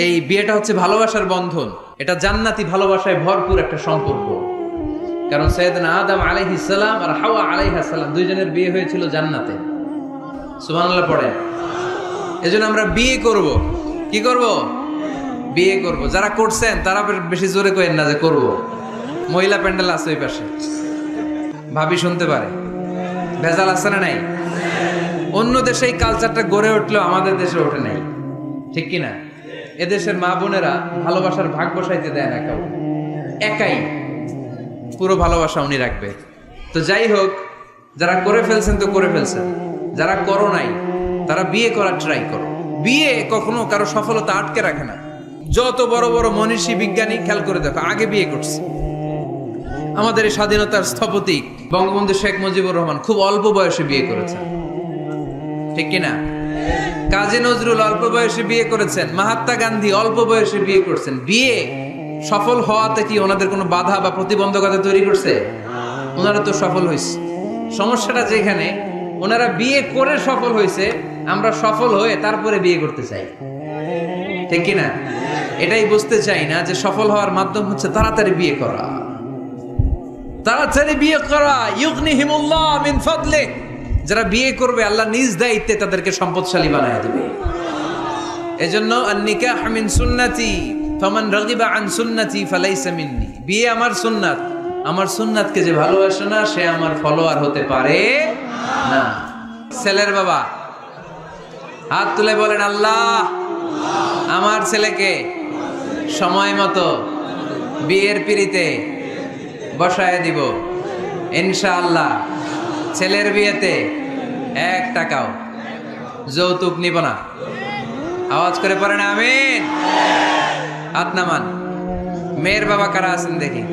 এই বিয়েটা হচ্ছে ভালোবাসার বন্ধন, এটা জান্নাতি ভালোবাসায় ভরপুর একটা সম্পর্ক। কারণ সাইয়েদনা আদম আলাইহিস সালাম আর হাওয়া আলাইহা সালাম দুইজনের বিয়ে হয়েছিল জান্নাতে। সুবহানাল্লাহ পড়েন। এজন্য আমরা বিয়ে করব। কি করব? বিয়ে করব। যারা করছেন তারা বেশি জোরে কইেন না যে করব। মহিলা প্যান্ডেল আছে ওই পাশে, ভাবি শুনতে পারে, ভেজাল আছে না নাই? অন্য দেশে এই কালচারটা গড়ে উঠলেও আমাদের দেশে ওঠে নাই, ঠিক কিনা? এদেশের মা বোনেরা ভালোবাসার ভাগ বসাইতে দেয় না কেউ, একাই পুরো ভালোবাসা উনি রাখবে। তো যাই হোক, যারা করে ফেলছেন তো করে ফেলছেন, যারা করো নাই তারা বিয়ে করার ট্রাই করো। বিয়ে কখনো কারো সফলতা আটকে রাখে না। যত বড় বড় মনীষী বিজ্ঞানী খেয়াল করে দেখো, আগে বিয়ে করছে। আমাদের এই স্বাধীনতার স্থপতি বঙ্গবন্ধু শেখ মুজিবুর রহমান খুব অল্প বয়সে বিয়ে করেছেন, ঠিক কিনা? কাজী নজরুল অল্প বয়সে বিয়ে করেছেন, মহাত্মা গান্ধী অল্প বয়সে বিয়ে করছেন। বিয়ে সফল হওয়াতে কি ওনাদের কোনো বাধা বা প্রতিবন্ধকতা তৈরি করছে? ওনারা তো সফল হয়েছে। সমস্যাটা যেখানে ওনারা বিয়ে করে সফল হয়েছে, আমরা সফল হয়ে তারপরে বিয়ে করতে চাই, ঠিক কিনা? এটাই বুঝতে চাই না যে সফল হওয়ার মাধ্যম হচ্ছে তাড়াতাড়ি বিয়ে করা। তাড়াতাড়ি বিয়ে করা, ইউগনিহিমুল্লাহ মিন ফাদলি। যারা বিয়ে করবে আল্লাহ নিজ দায়িত্বে তাদেরকে সম্পদশালী বানায় দিবে। এজন্য আন-নিকাহ মিন সুন্নতি ফামান রাগিবা আন সুন্নতি ফালাইসা মিন্নি। বিয়ে আমার সুন্নাত, আমার সুন্নাতকে যে ভালোবাসে না সে আমার ফলোয়ার হতে পারে না। ছেলের বাবা হাত তুলে বলেন, আল্লাহ আমার ছেলেকে সময় মতো বিয়ের পিঁড়িতে বসায় দিব ইনশাআল্লাহ। ছেলের বিয়েতে 1 টাকাও যৌতুক নিব না। আওয়াজ করে পড়েন আমিন। হাত নামান। মেয়ের বাবা কারা আছেন দেখি,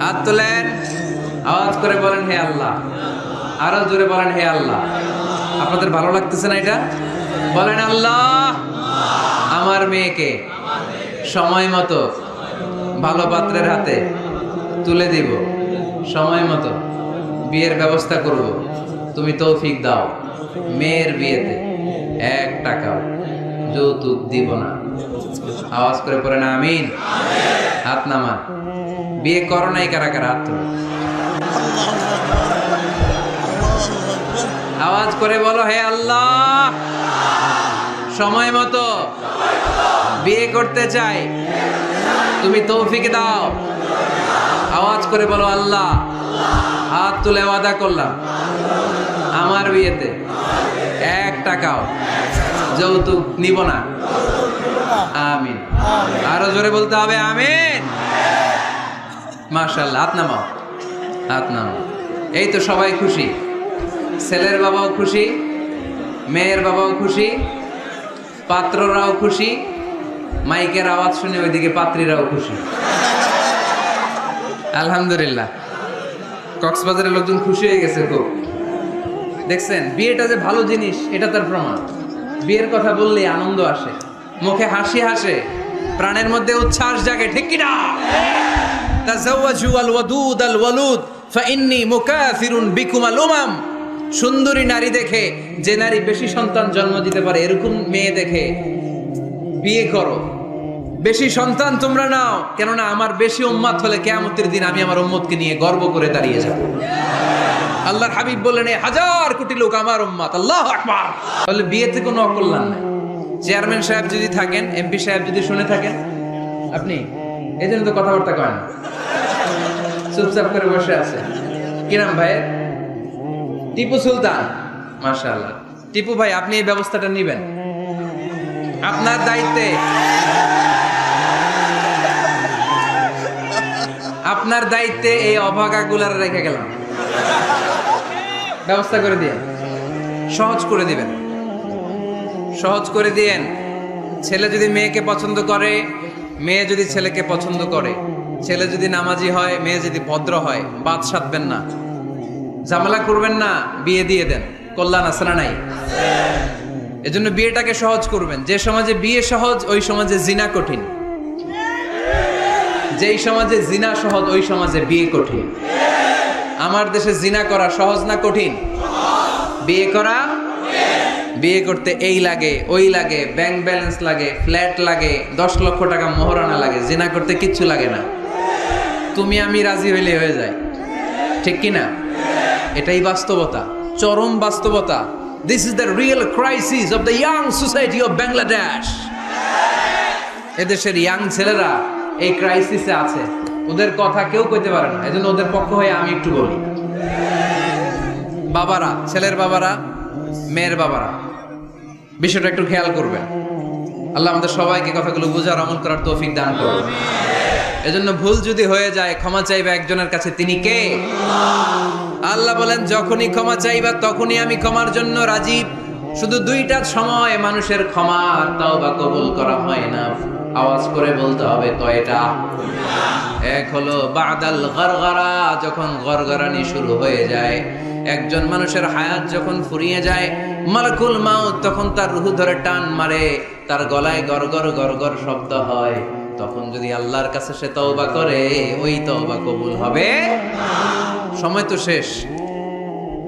হাত তোলেন, আওয়াজ করে বলেন হে আল্লাহ। আরো জোরে বলেন হে আল্লাহ। আপনাদের ভালো লাগতেছে না এটা? বলেন আল্লাহ আমার মেয়েকে সময় মতো ভালো পাত্রের হাতে তুলে দিব, সময় মতো বিয়ের ব্যবস্থা করব, তুমি তৌফিক দাও। মেয়ের বিয়েতে 1 টাকাও যৌতুক দিব না। আওয়াজ করে পড়েন আমিন। হাত নামান। বিয়ে করো নাই কারা কারা? হাত তোলো। আওয়াজ করে বলো হে আল্লাহ সময় মতো বিয়ে করতে চাই, তুমি তৌফিক দাও। আওয়াজ করে বলো আল্লাহ হাত তুলে ওয়াদা করলাম আমার বিয়েতে 1 টাকাও যৌতুক নিব না। আমিন। আরো জোরে বলতে হবে আমিন। মাশাআল্লাহ। হাত নামাও, হাত নামাও। এই তো সবাই খুশি, ছেলের বাবাও খুশি, মেয়ের বাবাও খুশি, পাত্ররাও খুশি, মাইকের আওয়াজ শুনে ওইদিকে পাত্রীরাও খুশি। আলহামদুলিল্লাহ। কক্সবাজারের লোকজন খুশি হয়ে গেছে খুব। দেখছেন বিয়েটা যে ভালো জিনিস এটা তার প্রমাণ। বিয়ের কথা বললে আনন্দ আসে, মুখে হাসি হাসে, প্রাণের মধ্যে উচ্ছ্বাস জাগে, ঠিক কিনা? তাযাওয়াজু আল ওয়াদুদ আল ওয়ালুদ ফাইন্নী মুকাফিরুন বিকুম আল উমাম। সুন্দরী নারী দেখে, যে নারী বেশি সন্তান জন্ম দিতে পারে এরকম মেয়ে দেখে বিয়ে করো। বেশি সন্তান তোমরা নাও, কেননা আমার বেশি উম্মত হলে কিয়ামতের দিন আমি আমার উম্মতকে নিয়ে গর্ব করে দাঁড়িয়ে যাব। আল্লাহর হাবিব বললেন 1000 কোটি লোক আমার উম্মত। আল্লাহু আকবার। তাহলে বিয়েতে কোনো অকল্যাণ নাই। চেয়ারম্যান সাহেব যদি থাকেন, এমপি সাহেব যদি শুনে থাকেন, আপনি এই জন্য তো কথাবার্তা করেন, চুপচাপ করে বসে আছে। কি নাম ভাইয়ের? টিপু সুলতান। মাশাআল্লাহ। টিপু ভাই আপনি এই ব্যবস্থাটা নেবেন, আপনার দায়িত্বে, আপনার দায়িত্বে এই অভাগাগুলার রেখে গেলাম। ব্যবস্থা করে দিয়ে সহজ করে দিবেন, সহজ করে দিয়েন। ছেলে যদি মেয়েকে পছন্দ করে, মেয়ে যদি ছেলেকে পছন্দ করে, ছেলে যদি নামাজি হয়, মেয়ে যদি ভদ্র হয়, বাদ সাধবেন না, ঝামেলা করবেন না, বিয়ে দিয়ে দেন। কল্যাণ আছে না নাই? এজন্য বিয়েটাকে সহজ করবেন। যে সমাজে বিয়ে সহজ ওই সমাজে জিনা কঠিন, যেই সমাজে জিনা সহজ ওই সমাজে বিয়ে কঠিন। আমার দেশে জিনা করা সহজ না কঠিন? বিয়ে করা, বিয়ে করতে এই লাগে ওই লাগে, ব্যাংক ব্যালেন্স লাগে, ফ্ল্যাট লাগে, 10 লক্ষ টাকা মোহরানা লাগে। জিনা করতে কিচ্ছু লাগে না, তুমি আমি রাজি হইলে হয়ে যায়, ঠিক কিনা? এটাই বাস্তবতা, চরম বাস্তবতা। This is the real crisis of the young society of Bangladesh. এদেশের ইয়াং ছেলেরা এই ক্রাইসিসে আছে, ওদের কথা কেউ কইতে পারে না। এজন্য ওদের পক্ষ হয়ে আমি একটু বলি। বাবারা, ছেলের বাবারা মেয়ের বাবারা বিষয়টা একটু খেয়াল করবেন। আল্লাহ আমাদের সবাইকে কথাগুলো বুঝার আমল করার তৌফিক দান করুন। এজন্য ভুল যদি হয়ে যায় ক্ষমা চাইবে একজনের কাছে, তিনি কে? আল্লাহ বলেন যখনই ক্ষমা চাইবা তখনই আমি ক্ষমার জন্য রাজি। শুধু দুইটা সময় মানুষের ক্ষমা আর তাওবা কবুল করা হয় না, আওয়াজ করে বলতে হবে কয়টা? এক হলো বাদাল গরগরা, যখন গরগরানি শুরু হয়ে যায়, একজন মানুষের হায়াত যখন ফুরিয়ে যায়, মালাকুল মাউত তখন তার রূহ ধরে টান মারে, তার গলায় গরগর গরগর শব্দ হয়, তখন যদি আল্লাহর কাছে সে তওবা করে, ওই তওবা কবুল হবে? সময় তো শেষ,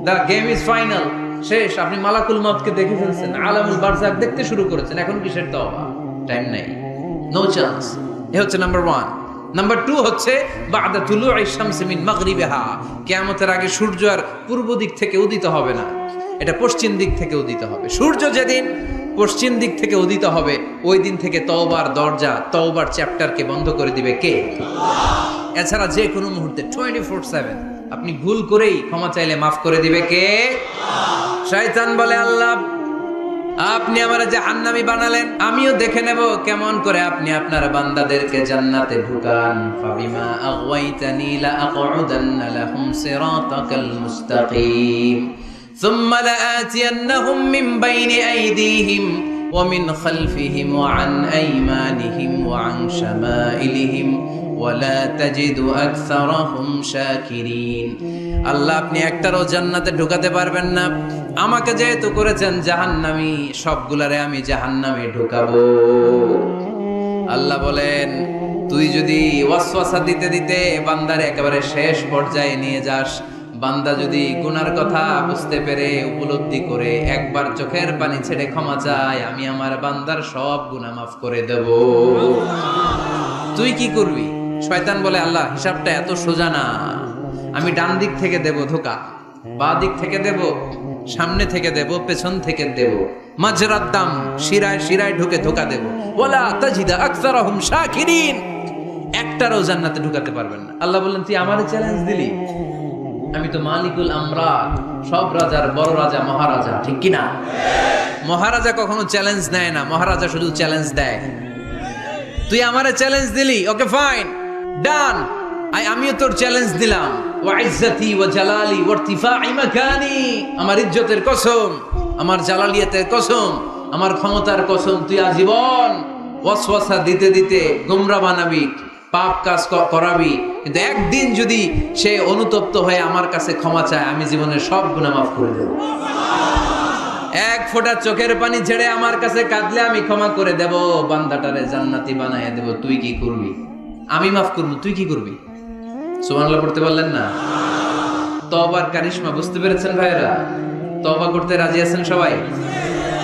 দ্য গেম ইজ ফাইনাল, শেষ। আপনি মালাকুল মাউতকে দেখে ফেলছেন, আলামুল বারজাখ দেখতে শুরু করেছেন, এখন কিসের তওবা? টাইম নাই, নো চান্স। এ হচ্ছে নাম্বার 1। নাম্বার 2 হচ্ছে বাদা তুলুই শামসি মিন মাগরিবিহা, কিয়ামতের আগে সূর্য আর পূর্ব দিক থেকে উদিত হবে না, এটা পশ্চিম দিক থেকে উদিত হবে। সূর্য যেদিন পশ্চিম দিক থেকে উদিত হবে, ওই দিন থেকে তওবার দরজা, তওবার চ্যাপ্টারকে বন্ধ করে দিবে কে? এছাড়া যে কোনো মুহূর্তে 24/7 আপনি ভুল করেই ক্ষমা চাইলে মাফ করে দিবে কে? শয়তান বলে, আল্লাহ আপনি আমার জাহান্নামী বানালেন, আমিও দেখে নেব কেমন করে আপনি আপনার বান্দাদেরকে জান্নাতে ঢুকান। ফাবিমা আগওয়াইতানি লা আকউদান্না লাহুম সিরাতাকাল মুস্তাকিম সুম্মা লাআতিয়ান্নাহুম মিন বাইনি আইদিহিম ওয়া মিন খালফিহিম ওয়া আন আইমানিহিম ওয়া আন শামাইলিহিম ওয়া লা তাজিদু আকসারাহুম শাকিরিন। আল্লাহ আপনি একটারও জান্নাতে ঢুকাতে পারবেন না, আমাকে যেহেতু করেছেন জাহান্নামী, সবগুলারে আমি জাহান্নামে ঢুকাবো। আল্লাহ বলেন তুই যদি ওয়াসওয়াসা দিতে দিতে বান্দার একেবারে শেষ পর্যায়ে নিয়ে যাস, বান্দা যদি গুনার কথা বুঝতে পেরে উপলব্ধি করে একবার চোখের পানি ছেড়ে ক্ষমা চায়, আমি আমার বান্দার সব গুনাহ মাফ করে দেব। তুই কি করবি? শয়তান বলে, আল্লাহ হিসাবটা এত সোজা না, আমি ডান দিক থেকে দেব ধোকা, বাঁ দিক থেকে দেব, সামনে থেকে দেব, পেছন থেকে দেব, মাজরাত দাম, শিরায় শিরায় ঢুকে ধোকা দেব। ওয়ালা তাজিদা আকসারাহুম শাকিরিন, একটারও জান্নাতে ঢুকাতে পারবেন না। আল্লাহ বললেন তুই আমারে চ্যালেঞ্জ দিলি, আমি তো মালিকুল আমরাত, সব রাজার বড় রাজা, মহারাজা, ঠিক কি না? মহারাজা কখনো চ্যালেঞ্জ নেয় না, মহারাজা শুধু চ্যালেঞ্জ দেয়। তুই আমারে চ্যালেঞ্জ দিলি, ওকে ফাইন, ডান, আমিও তোর চ্যালেঞ্জ দিলাম। ওয়া ইজ্জতি ওয়া জালালি ওয়া ইরতিফাই মাকানি, আমার ইজ্জতের কসম, আমার জালালিয়াতের কসম, আমার ক্ষমতার কসম, তুই আজীবন ওয়াসওয়াসা দিতে দিতে গোমরা বানাবি, পাপ কাজ করাবি, কিন্তু একদিন যদি সে অনুতপ্ত হয়ে আমার কাছে ক্ষমা চায়, আমি জীবনের সব গুনাহ মাফ করে দেব। এক ফোঁটা চোখের পানি ছেড়ে আমার কাছে কাঁদলে আমি ক্ষমা করে দেব, বান্দাটারে জান্নাতি বানায় দেব। তুই কি করবি? আমি মাফ করব, তুই কি করবি? সুবহানাল্লাহ পড়তে পারলেন না? তওবার কারিশমা বুঝতে পেরেছেন ভাইরা? তওবা করতে রাজি আছেন সবাই?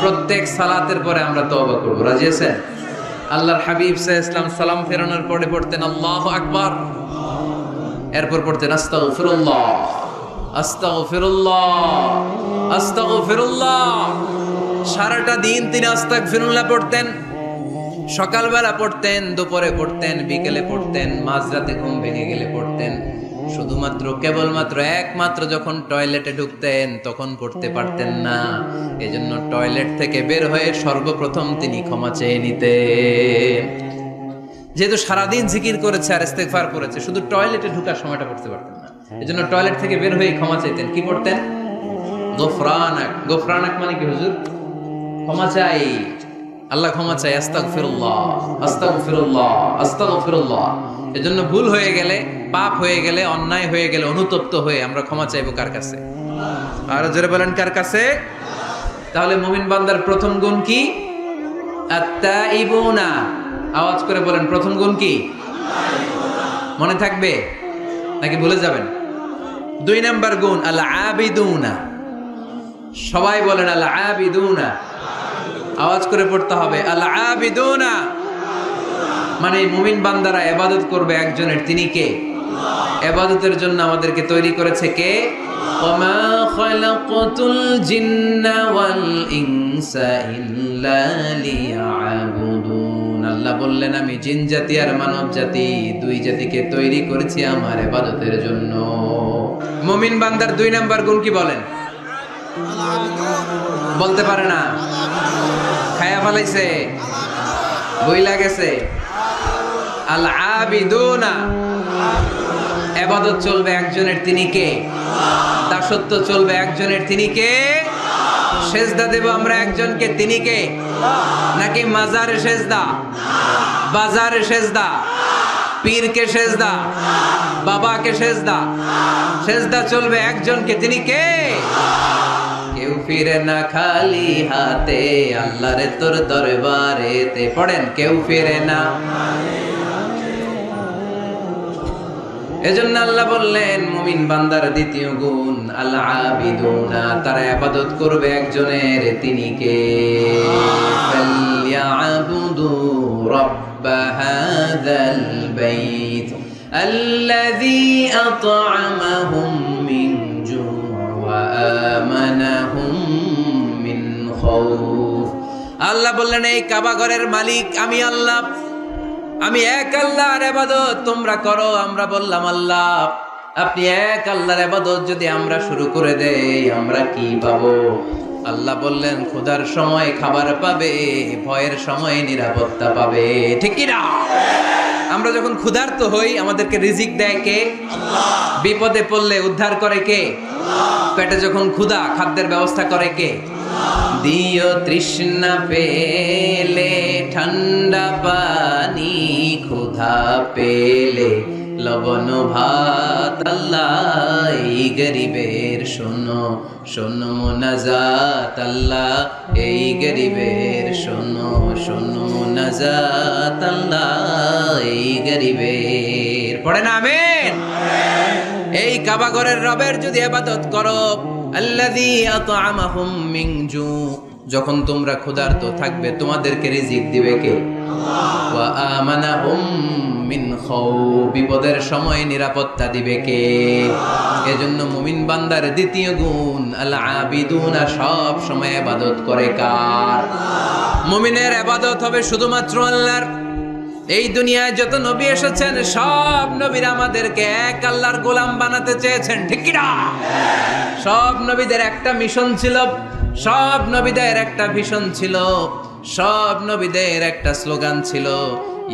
প্রত্যেক সালাতের পরে আমরা তওবা করব, রাজি আছেন? আল্লাহর হাবিব সাল্লাল্লাহু আলাইহি ওয়াসাল্লাম সালাম ফেরানোর পরে পড়তেন আল্লাহু আকবার, এরপর পড়তেন আস্তাগফিরুল্লাহ, আস্তাগফিরুল্লাহ, আস্তাগফিরুল্লাহ। সারাটা দিন তিনি আস্তাগফিরুল্লাহ পড়তেন। সকালবেলা পড়তেন, দুপুরে পড়তেন, বিকেলে পড়তেন, মাঝরাতে ঘুম ভেঙে গেলে পড়তেন। শুধুমাত্র কেবলমাত্র একমাত্র যখন টয়লেটে ঢুকতেন তখন পড়তে পারতেন না, এজন্য টয়লেট থেকে বের হয়ে সর্বপ্রথম তিনি ক্ষমা চেয়ে নিতেন। যেহেতু সারাদিন জিকির করেছে আর ইস্তেগফার করেছে, শুধু টয়লেটে ঢুকার সময়টা পড়তে পারতেন না, এজন্য টয়লেট থেকে বের হয়ে ক্ষমা চাইতেন। কি পড়তেন? গফরানাক। গফরানাক মানে কি হুজুর? ক্ষমা চাই, আল্লাহ ক্ষমা চাই, আস্তাগফিরুল্লাহ, আস্তাগফিরুল্লাহ, আস্তাগফিরুল্লাহ। এজন্য ভুল হয়ে গেলে, পাপ হয়ে গেলে, অন্যায় হয়ে গেলে, অনুতপ্ত হয়ে আমরা ক্ষমা চাইবো কার কাছে? আর জোরে বলেন কার কাছে? তাহলে মুমিন বান্দার প্রথম গুণ কি? আত-তাইবুনা। আওয়াজ করে বলেন প্রথম গুণ কি? মনে থাকবে নাকি ভুলে যাবেন? 2 নাম্বার গুণ আল-আবিদুনা। সবাই বলেন আল-আবিদুনা, আওয়াজ করে পড়তে হবে আল-আবিদুনা। মানে মুমিন বান্দারা ইবাদত করবে একজনের, তিনি কে? ইবাদতের জন্য আমাদেরকে তৈরি করেছে কে? ওয়ামা খালাকাতুল জিন্না ওয়াল ইনসা ইল্লা লিয়াবুদুন। আল্লাহ বললেন আমি জিন জাতি আর মানব জাতি, 2 জাতিকে তৈরি করেছি আমার ইবাদতের জন্য। মুমিন বান্দার 2 নাম্বার গুণ কি বলেন? বলতে পারে না, খায়া ফেলাইছে, বইলা গেছে। আল আবিদুনা, ইবাদত চলবে একজনের, তিনি কে? দাসত্ব চলবে একজনের, তিনি কে? সেজদা দেব আমরা একজনকে, তিনি কে? নাকি মাজারে সেজদা, বাজারে সেজদা, পীরকে সেজদা, বাবাকে সেজদা? সেজদা চলবে একজনকে, তিনি কে? কেউ ফিরে না খালি হাতে আল্লাহরে তোর দরবারেতে। পড়েন, কেউ ফিরে না। এজন্য আল্লাহ বললেন মুমিন বান্দার দ্বিতীয় গুণ আল আবিদুনা, তারা ইবাদত করবে একজনের, তিনি কে? ফালইয়াবুদু রাব্ব হাযাল বাইত আল্লাযী আত'আমাহুম মিন জু' ওয়া আমানাহুম মিন খাউফ। আল্লাহ বললেন এই কাবা ঘরের মালিক আমি আল্লাহ, আমি এক আল্লাহর ইবাদত তোমরা করো। আমরা বললাম আল্লাহ আপনি এক আল্লাহর ইবাদত যদি আমরা শুরু করে দেই আমরা কি পাবো? আল্লাহ বললেন ক্ষুধার সময় খাবার পাবে, ভয়ের সময় নিরাপত্তা পাবে, ঠিক কি না? আমরা যখন ক্ষুধার্ত হই আমাদেরকে রিজিক দেয় কে? আল্লাহ। বিপদে পড়লে উদ্ধার করে কে? আল্লাহ। পেটে যখন ক্ষুধা, খাদ্যের ব্যবস্থা করে কে? দিও তৃষ্ণা পেলে ঠান্ডা পানি, ক্ষুধা পেলে লবণ ভাত। আল্লাহ এই গরিবের শোনো শোনো মোনাজাত, আল্লাহ এই গরিবের শোনো শোনো মোনাজাত, আল্লাহ এই গরিবের। পড়েন আমিন। এই কাবা ঘরের রবের যদি ইবাদত করো, আল্লাযী আত'আমাহুম মিন জু', যখন তোমরা ক্ষুধার্ত থাকবে তোমাদেরকে রিজিক দিবে কে? আল্লাহ। ওয়া আমানাহুম মিন খাউফ, বিপদের সময় নিরাপত্তা দিবে কে? আল্লাহ। এজন্য মুমিন বান্দার দ্বিতীয় গুণ আল আবিদুনা, সব সময় ইবাদত করে কার? আল্লাহ। মুমিনের ইবাদত হবে শুধুমাত্র আল্লাহর। এই দুনিয়ায় যত নবী এসেছেন সব নবীরা আমাদেরকে এক আল্লাহর গোলাম বানাতে চেয়েছেন, ঠিক কি না? সব নবীদের একটা মিশন ছিল, সব নবীদের একটা ভিশন ছিল, সব নবীদের একটা স্লোগান ছিল,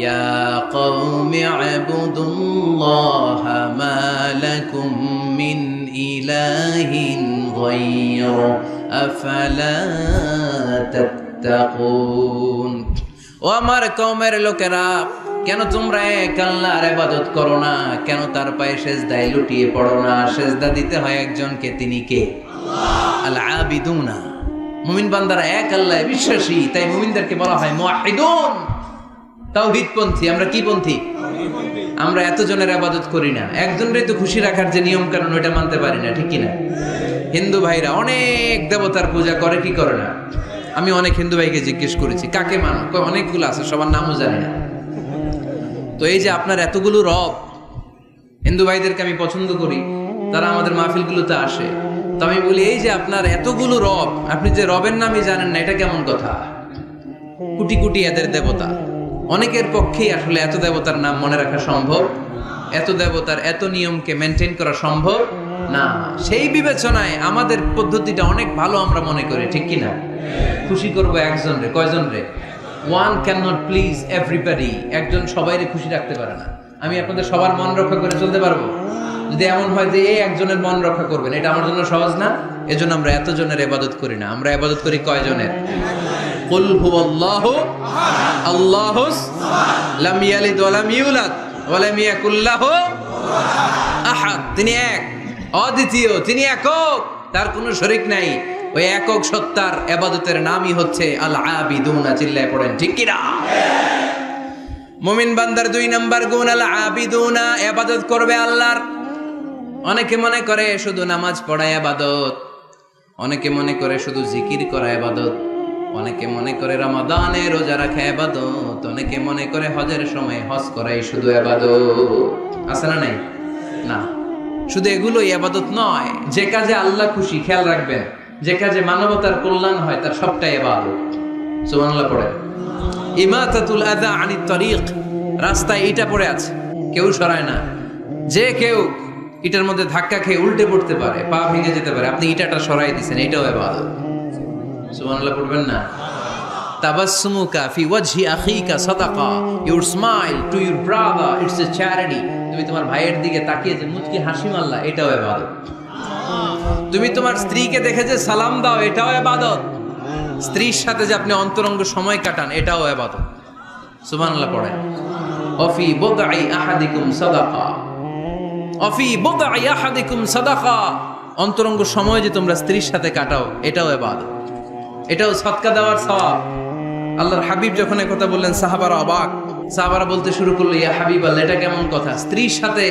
ইয়া কওমি ইবুদুল্লাহা মা লাকুম মিন ইলাহিন গায়রু আফালা তাত্তাকুন। ও আমার কওমের লোকেরা, কেন তোমরা এক আল্লাহর ইবাদত করো না? কেন তার পায়ে সেজদায় লুটিয়ে পড়ো না? সেজদা দিতে হয় একজনকে, তিনি কে? আল্লাহ। আল আবিদুনা, মুমিন বান্দারা এক আল্লাহে বিশ্বাসী, তাই মুমিনদেরকে বলা হয় মুওয়াহিদুন, তাওহীদপন্থী। আমরা কি পন্থী? আমরা এতজনের ইবাদত করি না, একজনেরই তো খুশি রাখার যে নিয়ম কানুন ওইটা মানতে পারি না, ঠিক কি না? হিন্দু ভাইরা অনেক দেবতার পূজা করে, কি করে না? আমি অনেক হিন্দু ভাইকে জিজ্ঞেস করেছি কাকে মানো, অনেকগুলো আছে, সবার নামও জানি না। তো এই যে আপনার এতগুলো রব, হিন্দু ভাইদেরকে আমি পছন্দ করি, তারা আমাদের মাহফিলগুলোতে আসে, তো আমি বলি এই যে আপনার এতগুলো রব, আপনি যে রবের নামই জানেন না, এটা কেমন কথা? কোটি কোটি এদের দেবতা, অনেকের পক্ষেই আসলে এত দেবতার নাম মনে রাখা সম্ভব, এত দেবতার এত নিয়মকে মেনটেন করা সম্ভব না। সেই বিবেচনায় আমাদের পদ্ধতিটা অনেক ভালো আমরা মনে করি, ঠিক কি না? খুশি করবো একজন রে, কয়জন রে? One can not please everybody, একজন সবাইরে খুশি রাখতে পারে না। আমি আপনাদের সবার মন রক্ষা করে চলতে পারবো? যদি এমন হয় যে এই একজনের মন রক্ষা করবেন, এটা আমার জন্য সহজ না। এজন্য আমরা এতজনের ইবাদত করি না, আমরা ইবাদত করি কয়জনের? কুল হুয়াল্লাহু আল্লাহুস লাম ইয়ালিদ ওয়া লাম ইউলাদ ওয়া লাম ইয়াকুল লাহু আহাদ। তিনি এক, অদ্বিতীয়, তিনি একক, তার কোনো শরীক নাই। ওই একক সত্তার ইবাদতের নামই হচ্ছে আল আবিদুনা। চিল্লায় পড়েন ঠিক কি না? মুমিন বান্দার 2 নাম্বার গুণ আল আবিদুনা, ইবাদত করবে আল্লাহর। অনেকে মনে করে শুধু নামাজ পড়া ইবাদত, অনেকে মনে করে শুধু জিকির করা ইবাদত, অনেকে মনে করে রমাদানে রোজা রাখা ইবাদত, অনেকে মনে করে হজের সময় হজ করাই শুধু ইবাদত। আছে না নাই? না, শুধু এগুলোই ইবাদত নয়। যে কাজে আল্লাহ খুশি, খেয়াল রাখবেন, যে কাজে মানবতার কল্যাণ হয় তার সবটাই ইবাদত। সুবহানাল্লাহ পড়েন। ইমাতাতুল আযা আনিত তরিক, রাস্তায় ইটা পড়ে আছে, কেউ সরায় না। যে কেউ ইটার মধ্যে ধাক্কা খেয়ে উল্টে পড়তে পারে, পা ভেঙে যেতে পারে, আপনি ইটাটা সরাই দিয়েছেন, এটাও ইবাদত। সুবহানাল্লাহ পড়বেন না? তাবাসসুমুকা ফি ওয়াজহি আখিকা সাদাকা, your smile to your brother it's a charity. তুমি তোমার ভাইয়ের দিকে তাকিয়ে যে মুচকি হাসি মারলা, এটাও ইবাদত। তুমি তোমার স্ত্রীকে দেখে যে সালাম দাও, এটাও ইবাদত। স্ত্রীর সাথে যে আপনি অন্তরঙ্গ সময় কাটান, এটাও ইবাদত। সুবহানাল্লাহ পড়েন। অফি বুদআই আহাদিকুম সাদাকা, অফি বুদআই আহাদিকুম সাদাকা, অন্তরঙ্গ সময় যে তোমরা স্ত্রীর সাথে কাটাও, এটাও ইবাদত, এটাও সদকা দেওয়ার সওয়াব। আল্লাহর হাবিব যখন এই কথা বললেন, সাহাবারা অবাক। সাহাবারা বলতে শুরু করলো, ইয়া হাবিবাল্লাহ, এটা কেমন কথা? স্ত্রীর সাথে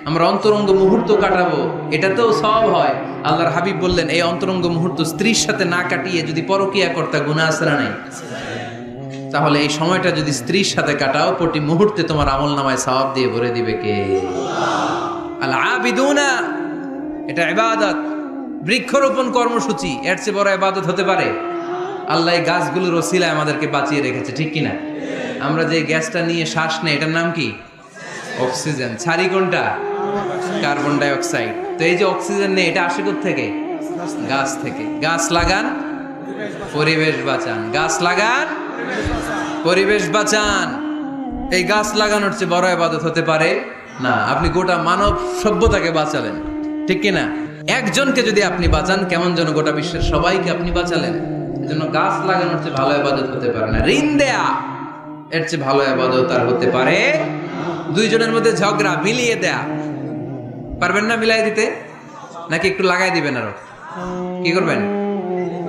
আমরা অন্তরঙ্গ মুহূর্ত কাটাবো, এটাতেও সওয়াব হয়? আল্লাহর হাবিব বললেন, এই অন্তরঙ্গ মুহূর্ত স্ত্রীর সাথে না কাটিয়ে যদি পরকিয়া করতে, গুনাহ আছে না নাই? তাহলে এই সময়টা যদি স্ত্রীর সাথে কাটাও, প্রতি মুহূর্তে তোমার আমলনামায় সওয়াব দিয়ে ভরে দিবে কে? আল আবিদুনা, এটা ইবাদত। বৃক্ষরোপণ কর্মসূচি, এর চেয়ে বড় ইবাদত হতে পারে? আল্লাহ এই গাছগুলোর ওসিলায় আমাদেরকে বাঁচিয়ে রেখেছে, ঠিক কিনা? আমরা যে গ্যাসটা নিয়ে শ্বাস নেই, এটার নাম কি? অক্সিজেন। ছাড়ি কোনটা? Carbon die oxide. তো এই যে অক্সিজেন নেই, এটা আসে কোত্থেকে? গাছ থেকে। গাছ লাগান, পরিবেশ বাঁচান। গাছ লাগান, পরিবেশ বাঁচান। এই গাছ লাগানোর চেয়ে বড় ইবাদত হতে পারে না। আপনি গোটা মানব সভ্যতাকে বাঁচালেন, ঠিক কিনা? একজনকে যদি আপনি বাঁচান, কেমন যেন গোটা বিশ্বের সবাইকে আপনি বাঁচালেন। এজন্য গাছ লাগানোর চেয়ে ভালো ইবাদত হতে পারে না। ঋণ দেয়া, এর চেয়ে ভালো ইবাদত আর হতে পারে? দুইজনের মধ্যে ঝগড়া, মিলিয়ে দেয়া, পারবেন না মিলাই দিতে? নাকি একটু লাগাই দিবেন? আরো কি করবেন?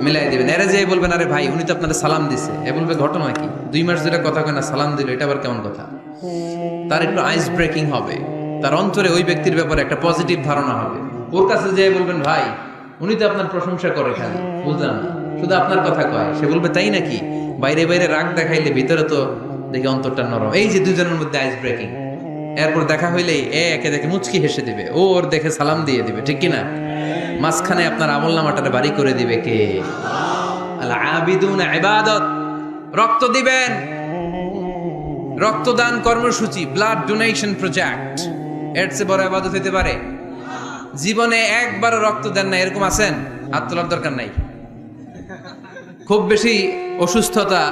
মিলাই দিবেন। এরা যে বলবেন, আরে ভাই, উনি তো আপনাদের সালাম দিছে, এ বলবে ঘটনা কি? 2 মাস ধরে কথা কয় না, সালাম দিল, এটা আবার কেমন কথা? তার একটু আইস ব্রেকিং হবে, তার অন্তরে ওই ব্যক্তির ব্যাপারে একটা পজিটিভ ধারণা হবে। ওর কাছে যে বলবেন, ভাই, উনি তো আপনার প্রশংসা করে, খালি বুঝলাম না, শুধু আপনার কথা কয়। সে বলবে, তাই নাকি? বাইরে বাইরে রাগ দেখাইলে ভিতরে তো দেখি অন্তরটা নরম। এই যে দুজনের মধ্যে আইস ব্রেকিং। এরপর দেখা হইলেই একে দেখে মুচকি হেসে দিবে, ও ওর দেখে সালাম দিয়ে দিবে, ঠিক কিনা? মাঝখানে আপনার আমলনামাটারে বাড়ি করে দিবে কে? আল আবিদুনা ইবাদত। রক্ত দিবেন, রক্তদান কর্মসূচি, ব্লাড ডোনেশন প্রজেক্ট, এর চেয়ে বড় ইবাদত হতে পারে? জীবনে একবারও রক্ত দেন না, এরকম আছেন? হাত তোলার দরকার নাই। খুব বেশি অসুস্থতা,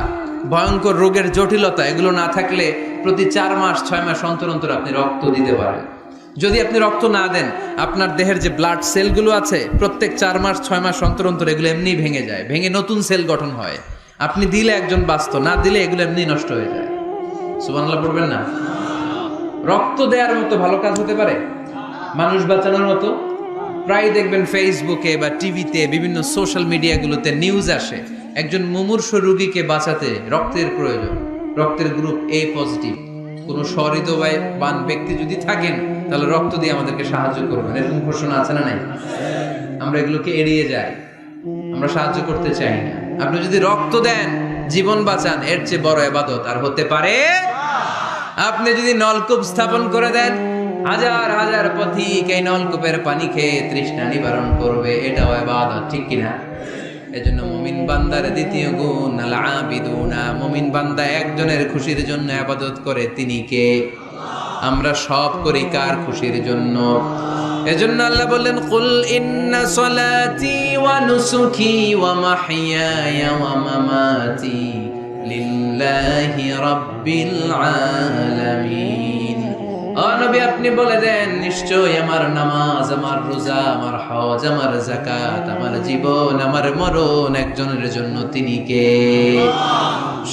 ভয়ঙ্কর রোগের জটিলতা, এগুলো না থাকলে প্রতি 4 মাস 6 মাস অন্তর অন্তর আপনি রক্ত দিতে পারেন। যদি আপনি রক্ত না দেন, আপনার দেহের যে ব্লাড সেলগুলো আছে, প্রত্যেক 4 মাস 6 মাস অন্তর অন্তর এগুলো এমনি ভেঙে যায়, ভেঙে নতুন সেল গঠন হয়। আপনি দিলে একজন বাঁচত, না দিলে এগুলো এমনি নষ্ট হয়ে যায়। সুবহানাল্লাহ পড়বেন না? রক্ত দেওয়ার মতো ভালো কাজ হতে পারে? মানুষ বাঁচানোর মতো? প্রায় দেখবেন ফেসবুকে বা টিভিতে, বিভিন্ন সোশ্যাল মিডিয়াগুলোতে নিউজ আসে, একজন মুমূর্ষ রোগীকে বাঁচাতে রক্তের প্রয়োজন, রক্তের গ্রুপ এ পজিটিভ। কোনো সহৃদয়বান ব্যক্তি যদি থাকেন, তাহলে রক্ত দিয়ে আমাদেরকে সাহায্য করবেন, এরকম ঘোষণা আছে না নাই? আমরা এগুলোকে এড়িয়ে যাই, আমরা সাহায্য করতে চাই না। আপনি যদি রক্ত দেন, জীবন বাঁচান, এর চেয়ে বড় ইবাদত আর হতে পারে? আপনি যদি নলকূপ স্থাপন করে দেন, হাজার হাজার পথিক এই নলকূপের পানি খেয়ে তৃষ্ণা নিবারণ করবে, এটাও ইবাদত, ঠিক কিনা? এজন্য মুমিন বান্দার দ্বিতীয় গুণ আল আবিদুনা। মুমিন বান্দা একজনের খুশির জন্য ইবাদত করে, তিনি কে? আমরা সব করি কার খুশির জন্য? এজন্য আল্লাহ বললেন, কুল ইন্না সলাতি ওয়া নুসুকি ওয়া মাহইয়ায়া ওয়া মামাতি লিল্লাহি রাব্বিল আলামিন। ও নবী, আপনি বলে দেন, নিশ্চয় আমার নামাজ, আমার রোজা, আমার হজ, আমার যাকাত, আমার জীবন, আমার মরণ একজনের জন্য, তিনি কে?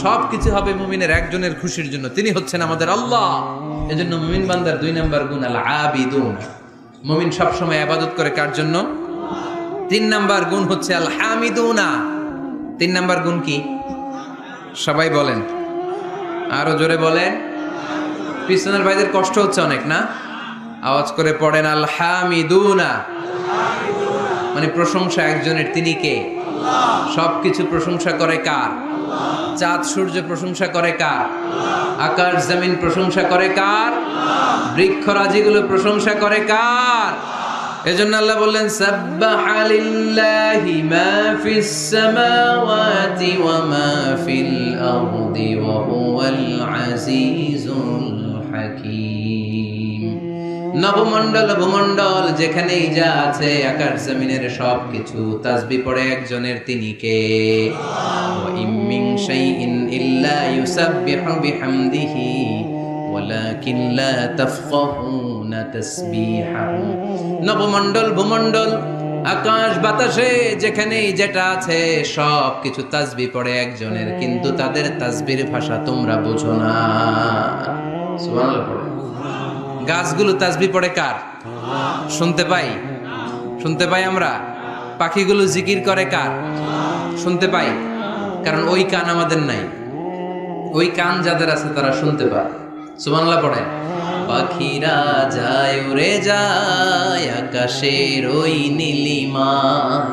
সবকিছু হবে মুমিনের একজনের খুশির জন্য, তিনি হচ্ছেন আমাদের আল্লাহ। এজন্য মুমিন বান্দার 2 নাম্বার গুণ আল আবিদুন। মুমিন সবসময় ইবাদত করে কার জন্য? 3 নাম্বার গুণ হচ্ছে আল হামিদুনা। 3 নাম্বার গুণ কি? সবাই বলেন, আরো জোরে বলেন। পিছনের ভাইদের কষ্ট হচ্ছে অনেক না? আওয়াজ করে পড়েন, আল হামিদুনা। মানে প্রশংসা একজনের, তিনি কে? সবকিছু প্রশংসা করে কার? চাঁদ সূর্য প্রশংসা করে কার? আকাশ জমিন প্রশংসা করে কার? বৃক্ষরাজিগুলো প্রশংসা করে কার? এজন্য আল্লাহ বললেন, সাব্বাহা লিল্লাহি মা ফিস সামাওয়াতি ওয়া মা ফিল আরদি ওয়া হুয়াল আজিজুল হাকীম। নবমণ্ডল ভূমণ্ডল যেখানেই যা আছে আকাশ জমিনের সব কিছু তাসবিহ পড়ে একজনের, তিনি কে? ওয়া ইম মিন শাইইন ইল্লা ইউসাব্বিহু বিহামদিহি ওয়ালাকিন লা তাফকাহুনা তাসবিহাহু। নবমণ্ডল ভূমণ্ডল আকাশ বাতাসে যেখানেই যেটা আছে সব কিছু তাসবিহ পড়ে একজনের, কিন্তু তাদের তাসবিহর ভাষা তোমরা বুঝো না। সুবহানাল্লাহ পড়ে। গাছগুলো তাসবিহ পড়ে কার? শুনতে পাই, শুনতে পাই আমরা। পাখিগুলো জিকির করে কার? শুনতে পাই, কারণ ওই কান আমাদের নাই। ওই কান যাদের আছে তারা শুনতে পায়। সুবহানাল্লাহ পড়ে। পাখিরা যায় উড়ে যায় আকাশের ওই নীলিমায়,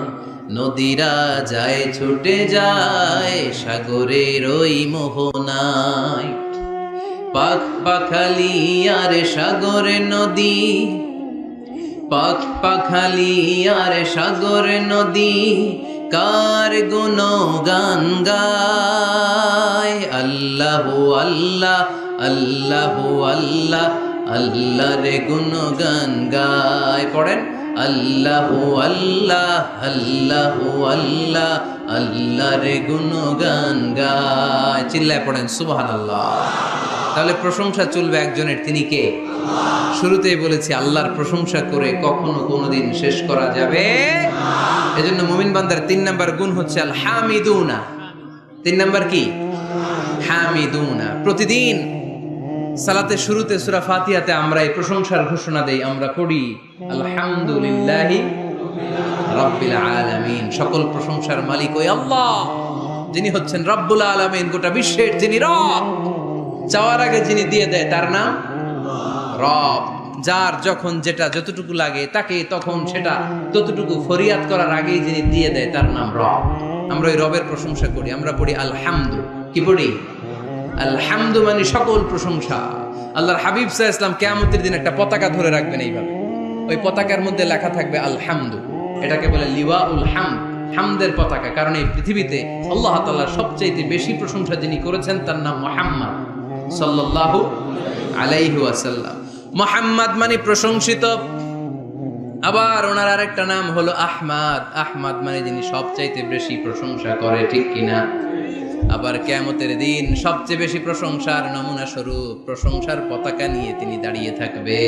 নদীরা যায় ছুটে যায় সাগরের ওই মোহনায়। পাখ পাখালি আর সাগরে নদী, পাখ পাখালি আর সাগরে নদী, কার গুণগান গায়। আল্লাহু আল্লাহ আল্লাহু আল্লাহ আল্লাহ রে গুণগান গায়। পড়েন আল্লাহু আল্লাহ আল্লাহু আল্লাহ আল্লাহ রে গুণগান গায়। চিল্লায় পড়েন সুবহানাল্লাহ। তাহলে প্রশংসা চলবে একজনের, তিনি কে? শুরুতেই বলেছি আল্লাহর প্রশংসা করে কখনো কোনোদিন শেষ করা যাবে। এজন্য মুমিন বান্দার 3 নাম্বার গুণ হচ্ছে আল হামিদুনা। 3 নাম্বার কি? হামিদুনা। প্রতিদিন সালাতের শুরুতে সূরা ফাতিহাতে আমরা এই প্রশংসার ঘোষণা দেই, আমরা পড়ি আলহামদুলিল্লাহি রাব্বিল আলামিন। সকল প্রশংসার মালিক ওই আল্লাহ, যিনি হচ্ছেন রব্বুল আলামিন, গোটা বিশ্বের যিনি রব। চাওয়ার আগে যিনি দিয়ে দেয় তার নাম রব। যার যখন যেটা যতটুকু লাগে তাকে তখন সেটা ততটুকু ফরিয়াদ করার আগেই যিনি দিয়ে দেয় তার নাম রব। আমরা ওই রবের প্রশংসা করি, আমরা পড়ি আলহামদু। কি পড়ি? আলহামদু মানে সকল প্রশংসা। আল্লাহর হাবিব সাল্লাল্লাহু আলাইহি ওয়াসাল্লাম কিয়ামতের দিন একটা পতাকা ধরে রাখবেন এইভাবে, ওই পতাকার মধ্যে লেখা থাকবে আলহামদু। এটাকে বলে লিওয়াউল হামদ, হামদের পতাকা। কারণ এই পৃথিবীতে আল্লাহ তাআলা সবচেয়ে বেশি প্রশংসা যিনি করেছেন তার নাম মুহাম্মদ সাল্লাল্লাহু আলাইহি ওয়াসাল্লাম। মুহাম্মদ মানে প্রশংসিত। আবার ওনার আরেকটা নাম হলো আহমদ। আহমদ মানে যিনি সবচাইতে বেশি প্রশংসা করে, ঠিক কিনা? আবার কিয়ামতের দিন সবচেয়ে বেশি প্রশংসার নমুনা স্বরূপ প্রশংসার পতাকা নিয়ে তিনি দাঁড়িয়ে থাকবে।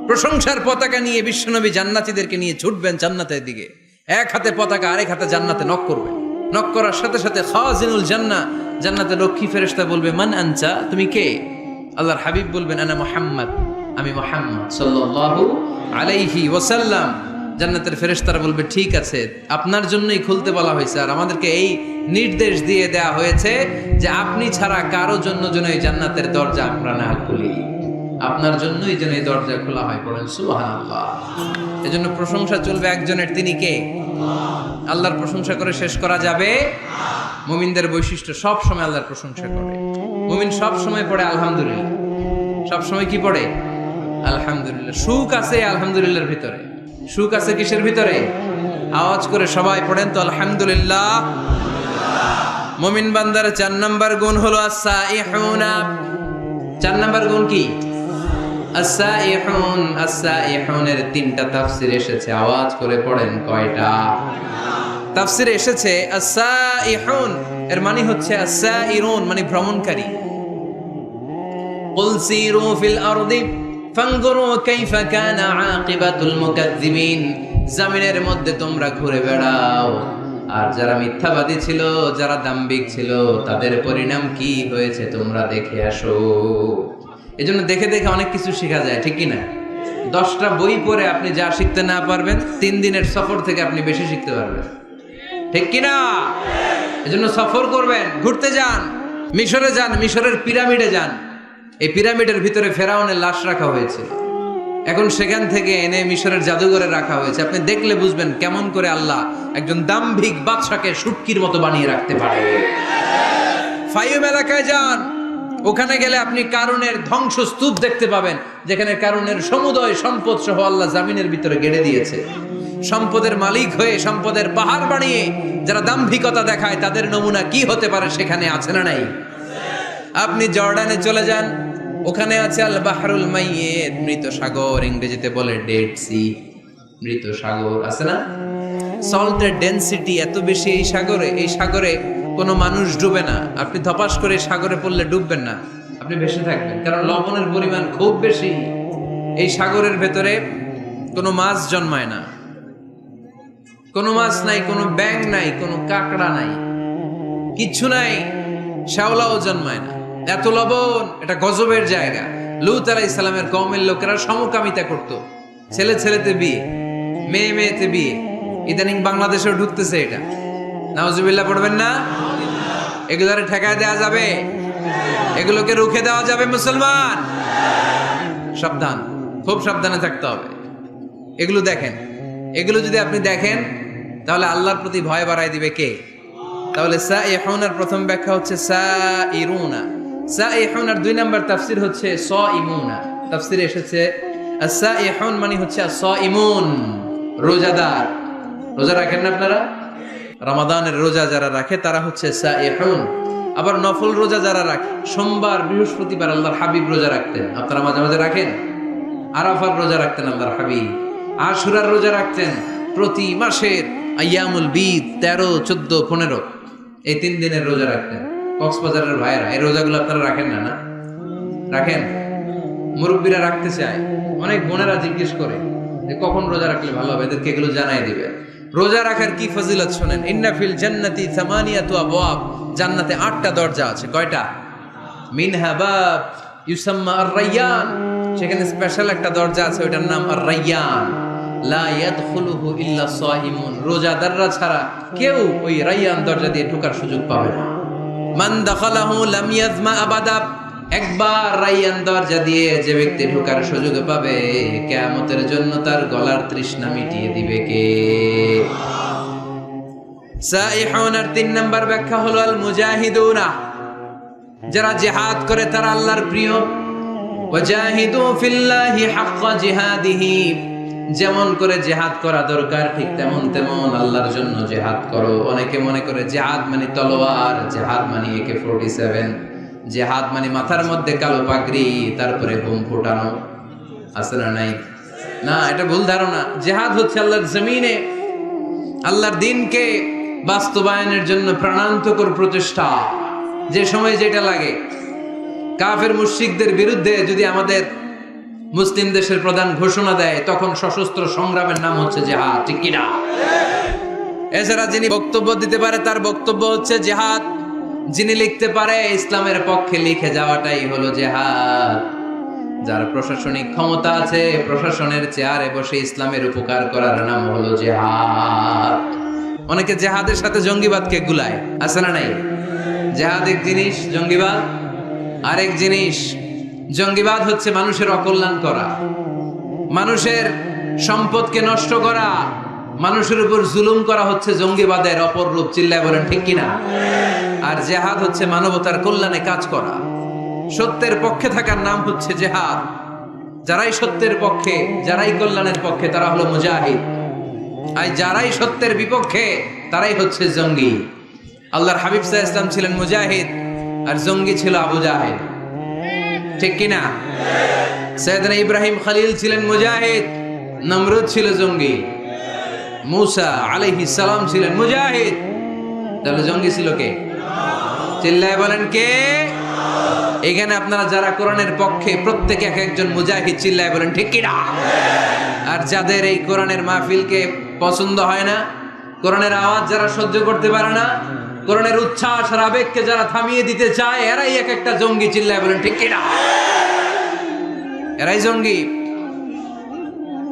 প্রশংসার পতাকা নিয়ে বিশ্বনবী জান্নাতীদেরকে নিয়ে ছুটবেন জান্নাতের দিকে। এক হাতে পতাকা, আরেক হাতে জান্নাতে নক করবেন। নক করার সাথে সাথে খাজিনুল জান্নাহ, জান্নাতের রক্ষী ফেরেশতা বলবে মান আনতা, তুমি কে? আল্লাহর হাবিব বলবেন আনা মুহাম্মদ, আমি মুহাম্মদ সাল্লাল্লাহু আলাইহি ওয়াসাল্লাম। জান্নাতের ফেরেশতারা বলবে ঠিক আছে, আপনার জন্যই খুলতে বলা হয়েছে, আর আমাদেরকে এই নির্দেশ দিয়ে দেয়া হয়েছে যে আপনি ছাড়া কারো জন্য যেন এই জান্নাতের দরজা আমরা না খুলি, আপনার জন্যই যেন এই দরজা খোলা হয়। পড়েন সুবহানাল্লাহ। এজন্য প্রশংসা চলবে একজনের, তিনি কে? আল্লাহর প্রশংসা করে শেষ করা যাবে? মুমিনদের বৈশিষ্ট্য সব সময় আল্লাহর প্রশংসা করে। মুমিন সব সময় পড়ে আলহামদুলিল্লাহ। সব সময় কি পড়ে? আলহামদুলিল্লাহ। সুখ আছে আলহামদুলিল্লাহর ভিতরে। সুখ আছে কিসের ভিতরে? আওয়াজ করে সবাই পড়েন তো আলহামদুলিল্লাহ। মুমিন বান্দার 4 নাম্বার গুণ হলো আস-সাইহুনা। 4 নাম্বার গুণ কি? আস-সাইহুন। আস-সাইহুনের 3টা তাফসীর এসেছে, আওয়াজ করে পড়েন কয়টা? তাফসীরে এসেছে আস-সাইহুন এর মানে হচ্ছে আস-সাইরুন মানে ভ্রমণকারী। কুল সিরু ফিল আরদি ফানজুরু কাইফা কানা আকিবাতুল মুকাজ্জিবিন। জমিনের মধ্যে তোমরা ঘুরে বেড়াও, আর যারা মিথ্যাবাদী ছিল, যারা দাম্ভিক ছিল, তাদের পরিণাম কি হয়েছে তোমরা দেখে আসো। এজন্য দেখে দেখে অনেক কিছু শেখা যায়, ঠিক কি না? 10টা বই পড়ে আপনি যা শিখতে না পারবেন 3 দিনের সফর থেকে আপনি বেশি শিখতে পারবেন, ঠিক কি না? এজন্য সফর করবেন, ঘুরতে যান, মিশরে যান, মিশরের পিরামিডে যান। এই পিরামিডের ভিতরে ফেরাউনের লাশ রাখা হয়েছে, এখন সেখান থেকে এনে মিশরের জাদুঘরে রাখা হয়েছে। আপনি দেখলে বুঝবেন কেমন করে আল্লাহ একজন দাম্ভিক বাদশাকে শুটকির মতো বানিয়ে রাখতে পারে। ফাইম এলাকায় যান, ওখানে গেলে আপনি কারুনের ধ্বংসস্তূপ দেখতে পাবেন, যেখানে কারুনের সমুদয় সম্পদ সহ আল্লাহ জামিনের ভিতরে গেড়ে দিয়েছে। সম্পদের মালিক হয়ে সম্পদের পাহাড় বানিয়ে যারা দাম্ভিকতা দেখায় তাদের নমুনা কি হতে পারে সেখানে আছে না নাই? আপনি জর্ডানে চলে যান, ওখানে আছে আল বাহরুল মাইয়িত, মৃত সাগর, ইংরেজিতে বলে ডেড সি, মৃত সাগর আছে না। সল্টের ডেনসিটি এত বেশি এই সাগরে কোনো মানুষ ডুবে না। আপনি ধপাস করে সাগরে পড়লে ডুববেন না, আপনি ভেসে থাকবেন, কারণ লবণের পরিমাণ খুব বেশি। এই সাগরের ভেতরে কোনো মাছ জন্মায় না, কোনো মাছ নাই, কোনো ব্যাঙ নাই, কোনো কাঁকড়া নাই, কিচ্ছু নাই, শ্যাওলাও জন্মায় না। এত লবণ, এটা গজবের জায়গা। লূত আলাইহিস সালামের কওমের লোকেরা সমকামিতা করত, ছেলে ছেলেতে বিয়ে, মেয়ে মেয়েতে বিয়ে। ইদানিং বাংলাদেশেও ঢুকতেছে এটা, নাউজুবিল্লাহ পড়বেন না। এগুলোরে ঠেকায় দেওয়া যাবে, এগুলোকে রুখে দেওয়া যাবে মুসলমান। সাবধান, খুব সাবধানে থাকতে হবে। এগুলো দেখেন, এগুলো যদি আপনি দেখেন তাহলে আল্লাহর প্রতি ভয় বাড়ায় দিবে কে? তাহলে সাইহুনার প্রথম ব্যাখ্যা হচ্ছে সাইরুনা। সাইহুনার 2 নম্বর তাফসীর হচ্ছে সাইমুনা। তাফসীরে এসেছে সাইহুন মানে হচ্ছে সাইমুন, রোজাদার। রোজা রাখেন না আপনারা? রমাদানের রোজা যারা রাখে তারা হচ্ছে সাইহুন। আবার নফল রোজা যারা রাখে, সোমবার বৃহস্পতিবার আল্লাহর হাবিব রোজা রাখতেন, আপনারা মাঝে মাঝে রাখেন। আরাফার রোজা রাখতেন আল্লাহর হাবিব, আশুরার রোজা রাখতেন। প্রতি মাসের আইয়ামুল বীদ 13, 14, 15 এই 3 দিনের রোজা রাখতেন। কক্সবাজারের ভাইরা এই রোজাগুলো আপনারা রাখেন না? না রাখেন? মুরব্বীরা রাখতে চায়, অনেক বোনেরা জিজ্ঞেস করে যে কখন রোজা রাখলে ভালো হবে, এদেরকে এগুলো জানাই দিবে। রোজা রাখার কি ফজিলত শুনেন। ইন্না ফিল জান্নাতি সামানিয়াতু আবওয়াব, জান্নাতে 8টা দরজা আছে। কয়টা? মিনহা বাব ইউসাম্মা আর-রায়্যান, সেখানে স্পেশাল একটা দরজা আছে, ওটার নাম আর-রায়্যান। লা ইয়াদখুলুহু ইল্লা সাইমুন, রোজাদাররা ছাড়া কেউ ওই রায়্যান দরজা দিয়ে ঢোকার সুযোগ পাবে না। মান দাখালাহু লাম ইয়াজমা আবাদা, একবার রায়্যান দরজা দিয়ে যে ব্যক্তি ঢোকার সুযোগ পাবে, কিয়ামতের জন্য তার গলার তৃষ্ণা মিটিয়ে দিবে কে? সাইহুনার 3 নম্বর ব্যাখ্যা হলো আল মুজাহিদুনা, যারা জিহাদ করে তারা আল্লাহর প্রিয়। ওয়াজাহিদু ফিল্লাহি হাক্কা জিহাদিহি, যেমন করে জিহাদ করা দরকার ঠিক তেমন আল্লাহর জন্য জিহাদ করো। অনেকে মনে করে জিহাদ মানে তলোয়ার, জিহাদ মানে AK-47, জিহাদ মানে মাথার মধ্যে কালো পাগড়ি তারপরে বোম ফোটানো, আছে না নাই? না, এটা ভুল ধারণা। জিহাদ হচ্ছে আল্লাহর জমিনে আল্লাহর দ্বীনকে বাস্তবায়নের জন্য প্রাণান্তকর প্রচেষ্টা। যে সময় যেটা লাগে, কাফের মুশরিকদের বিরুদ্ধে যদি আমাদের মুসলিম দেশের প্রধান ঘোষণা দেয়, তখন সশস্ত্র সংগ্রামের নাম হচ্ছে জিহাদ, ঠিক কি না? এছাড়া যিনি বক্তব্য দিতে পারে তার বক্তব্য হচ্ছে জিহাদ, যিনি লিখতে পারে ইসলামের পক্ষে লিখে যাওয়াটাই হলো জিহাদ। যার প্রশাসনিক ক্ষমতা আছে, প্রশাসনের চেয়ারে বসে ইসলামের উপকার করার নাম হলো জিহাদ। অনেকে জিহাদের সাথে জঙ্গিবাদকে গুলায়, আছে না নাই? জিহাদ এক জিনিস, জঙ্গিবাদ আরেক জিনিস। জঙ্গিবাদ হচ্ছে মানুষের অকল্যাণ করা, মানুষের সম্পদকে নষ্ট করা, মানুষের উপর জুলুম করা হচ্ছে জঙ্গিবাদের অপর রূপ। চিল্লায় বলেন ঠিক কিনা? আর জিহাদ হচ্ছে মানবতার কল্যাণে কাজ করা, সত্যের পক্ষে থাকার নাম হচ্ছে জিহাদ। যারাই সত্যের পক্ষে, যারাই কল্যাণের পক্ষে, তারা হলো মুজাহিদ। আর যারাই সত্যের বিপক্ষে, তারাই হচ্ছে জঙ্গি। আল্লাহর হাবিব সাল্লাল্লাহু আলাইহি ওয়াসাল্লাম ছিলেন মুজাহিদ, আর জঙ্গি ছিল আবু জাহেল, ঠিক কিনা? সাইয়েদনা ইব্রাহিম খলিল ছিলেন মুজাহিদ, নমরুদ ছিল জঙ্গি। মুসা আলাইহিস সালাম ছিলেন মুজাহিদ, তাহলে জঙ্গি ছিল কে? চিল্লায় বলেন কে? এখানে আপনারা যারা কোরআনের পক্ষে, প্রত্যেকে এক একজন মুজাহিদ। চিল্লায় বলেন ঠিক কিনা? আর যাদের এই কোরআনের মাহফিলকে পছন্দ হয় না, কোরআনের আওয়াজ যারা সহ্য করতে পারে না, কোরআনের উচ্ছ্বাস আর আবেগকে যারা থামিয়ে দিতে চায়, এরাই এক একটা জঙ্গি। চিল্লায় বলেন ঠিক কিনা? এরাই জঙ্গি।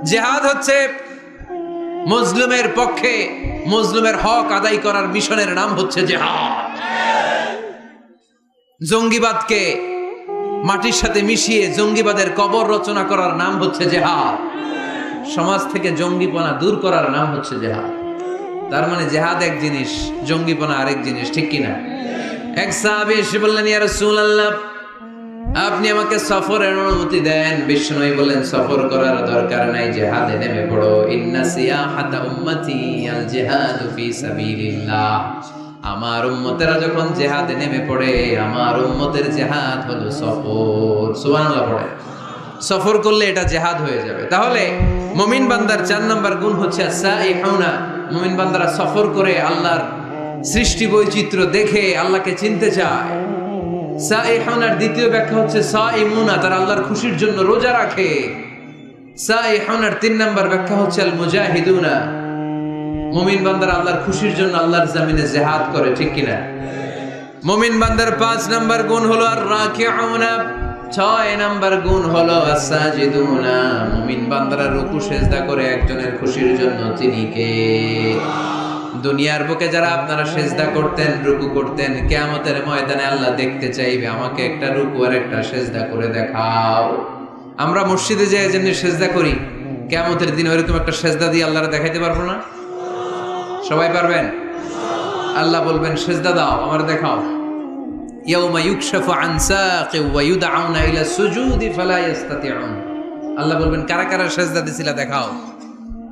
জিহাদ হচ্ছে মুসলিমের পক্ষে মুসলিমের হক আদায় করার মিশনের নাম হচ্ছে জিহাদ। জঙ্গিবাদকে মাটির সাথে মিশিয়ে জঙ্গিবাদের কবর রচনা করার নাম হচ্ছে জিহাদ। সমাজ থেকে জঙ্গিপনা দূর করার নাম হচ্ছে জিহাদ। তার মানে জিহাদ এক জিনিস, জঙ্গিপনা আরেক জিনিস, ঠিক কিনা? এক সাহাবী এসে বললেন, ইয়া রাসূলুল্লাহ, আপনি আমাকে সফরের অনুমতি দেন। বিষ্ণু বললেন, সফর করার দরকার নাই, জিহাদে নেমে পড়ো। ইন্না সিয়াহাতা উম্মতি আল জিহাদু ফি সাবিলিল্লাহ, আমার উম্মতেরা যখন জিহাদে নেমে পড়ে, আমার উম্মতের জিহাদ হলো সফর। সুবহানাল্লাহ পড়ে। সফর করলে এটা জিহাদ হয়ে যাবে। তাহলে মুমিন বান্দার 4 নাম্বার গুণ হচ্ছে সাইহুনা। মুমিন বান্দারা সফর করে আল্লাহর সৃষ্টি বৈচিত্র্য দেখে আল্লাহকে চিনতে চায়। সাইহুনার দ্বিতীয় ব্যাখ্যা হচ্ছে সাইমুনা, তারা আল্লাহর খুশির জন্য রোজা রাখে। সাইহুনার 3 নাম্বার ব্যাখ্যা হচ্ছে আল মুজাহিদুনা, মুমিন বান্দারা আল্লাহর খুশির জন্য আল্লাহর জমিনে জিহাদ করে, ঠিক কিনা? মুমিন বান্দার 5 নাম্বার গুণ হলো আর রাকিউনা, 6 নাম্বার গুণ হলো আস-সাজিদুনা। মুমিন বান্দারা রুকু সিজদা করে একজনের খুশির জন্য, তিনি কে? দুনিয়ার বুকে যারা আপনারা সিজদা করতেন, রুকু করতেন, কিয়ামতের ময়দানে আল্লাহ দেখতে চাইবে আমাকে একটা রুকু আর একটা সিজদা করে দেখাও। আমরা মসজিদে যে যেমনি সিজদা করি, কিয়ামতের দিন ওইরকম একটা সিজদা দিয়ে আল্লাহরে দেখাইতে পারবো না? সবাই পারবেন? আল্লাহ বলবেন সিজদা দাও, আমার দেখাও। ইয়াউমা ইউকশাফু আন সাaqi ওয়া ইউদআউনা ইলা সুজুদি ফালা ইস্তাতিউন। আল্লাহ বলবেন কারা কারা সিজদা দিছিলা দেখাও।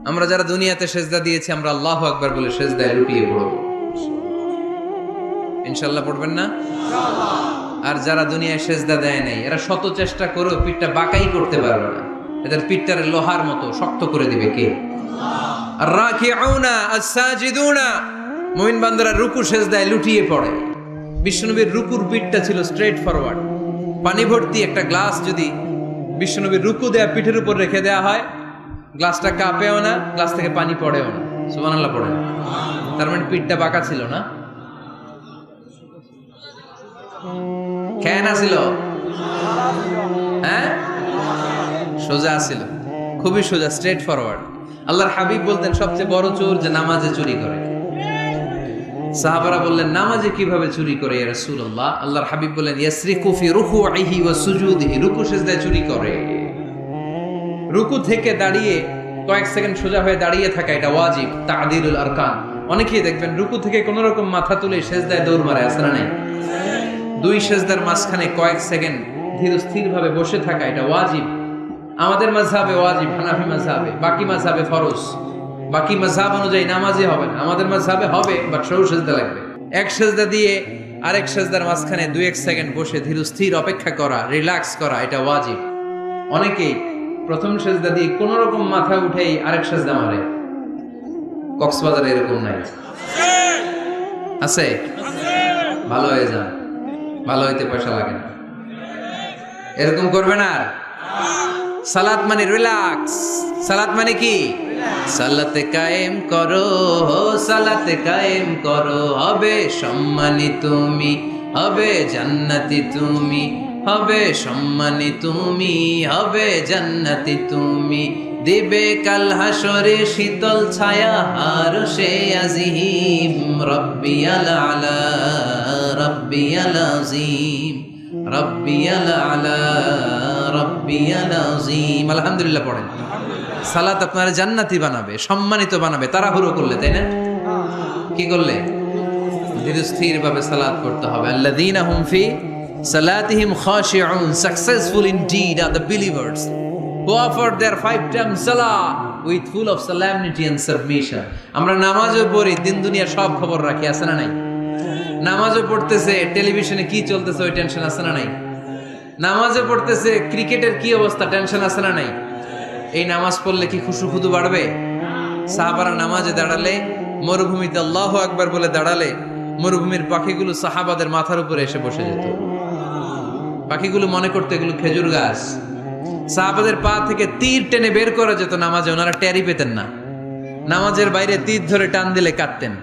আমরা যারা দুনিয়াতে সিজদা দিয়েছি, আমরা আল্লাহু আকবার বলে সিজদায় লুটিয়ে পড়ব। ইনশাআল্লাহ পড়বেন না? ইনশাআল্লাহ। আর যারা দুনিয়ায় সিজদা দেয় নাই, এরা শত চেষ্টা করেও পিঠটা বাঁকাই করতে পারবে না। এদের পিঠটারে লোহার মতো শক্ত করে দিবে কে? আল্লাহ। আর-রাকিউনা আস-সাজিদুনা, মুমিন বান্দারা রুকু সিজদায় লুটিয়ে পড়ে। বিশ্বনবীর রুকুর পিঠটা ছিল স্ট্রেট ফরওয়ার্ড। পানি ভর্তি একটা গ্লাস যদি বিশ্বনবীর রুকু দেয়া পিঠের উপর রেখে দেওয়া হয়, গ্লাসটা কাঁপেও না, গ্লাস থেকে পানি পড়েও না। সুবহানাল্লাহ পড়ে। তার মানে পিঠটা বাঁকা ছিল না, কেন ছিল? হ্যাঁ, সোজা ছিল, খুবই সোজা, স্ট্রেট ফরওয়ার্ড। আল্লাহর হাবিব বলতেন সবচেয়ে বড় চোর যে নামাজে চুরি করে। সাহাবারা বললেন নামাজে কিভাবে চুরি করে ইয়া রাসূলুল্লাহ? আল্লাহর হাবিব বললেন ইয়াসরিকু ফি রুকুইহি ওয়া সুজুদিহি, রুকু সিজদায় চুরি করে। রুকু থেকে দাঁড়িয়ে কয়েক সেকেন্ড সোজা হয়ে দাঁড়িয়ে থাকা, এটা ওয়াজিব, তা'দিলুল আরকান। অনেকেই দেখবেন রুকু থেকে কোন রকম মাথা তুলে সিজদায় দৌড় মারে, আছে না নাই? 2 সিজদার মাঝখানে কয়েক সেকেন্ড ধীর স্থির ভাবে বসে থাকা, এটা ওয়াজিব। আমাদের মাযহাবে ওয়াজিব, হানাফি মাযহাবে, বাকি মাযহাবে ফরজ। বাকি মাযহাব অনুযায়ী নামাজই হবে না, আমাদের মাযহাবে হবে, বাট সরু সিজদা লাগবে। এক সিজদা দিয়ে আরেক সিজদার মাঝখানে 2-1 সেকেন্ড বসে ধীর স্থির অপেক্ষা করা, রিল্যাক্স করা, এটা ওয়াজিব। অনেকেই প্রথম সিজদা দিয়ে কোন রকম মাথা উঠেই আরেক সিজদা মারে। কক্সবাজারে এরকম নাই? আছে? ভালো হয়ে যান, ভালো হইতে পয়সা লাগে না। এরকম করবে না। আর সালাত মানে রিল্যাক্স। সালাত মানে কি? সালাতে কায়েম করো, সালাতে কায়েম করো, হবে সম্মানী তুমি, হবে জান্নাতি তুমি, হবে সম্মানী তুমি, হবে জান্নাতি তুমি, দিবে কাল হাসরে শীতল ছায়া আরশে আজিম, রব্বিয়াল আলা রব্বিয়াল আযীম, রব্বিয়াল আলা রব্বিয়াল আযীম। আলহামদুলিল্লাহ পড়েন। সালাত আপনারা জান্নাতি বানাবে, সম্মানিত বানাবে। তাড়াহুড়ো করলে, তাই না? কি করলে? ধীর স্থির ভাবে সালাত করতে হবে। আল্লাযীনা হুম ফি সালাতিহিম খাশিউন, successful indeed are the believers who offer their 5 times salah with full of solemnity and submission. আমরা নামাজও পড়ি, দিন দুনিয়া সব খবর রাখি, আছে না নাই? নামাজও পড়তেছে, টেলিভিশনে কি চলতেছে ওই টেনশন আছে না নাই? নামাজে পড়তেছে, ক্রিকেটের কি অবস্থা, টেনশন আছে না নাই? এই নামাজ পড়লে কি খুশু বাড়বে? সাহাবারা নামাজে দাঁড়ালে, মরুভূমিতে আল্লাহু আকবার বলে দাঁড়ালে, মরুভূমির পাখিগুলো সাহাবাদের মাথার উপরে এসে বসে যেত। পাখিগুলো মনে করতে এগুলো খেজুর গাছ। সাহাবাদের পা থেকে তীর টেনে বের করা যেত নামাজে, ওনারা টেরই পেতেন না। নামাজের বাইরে তীর ধরে টান দিলে কাটতেন,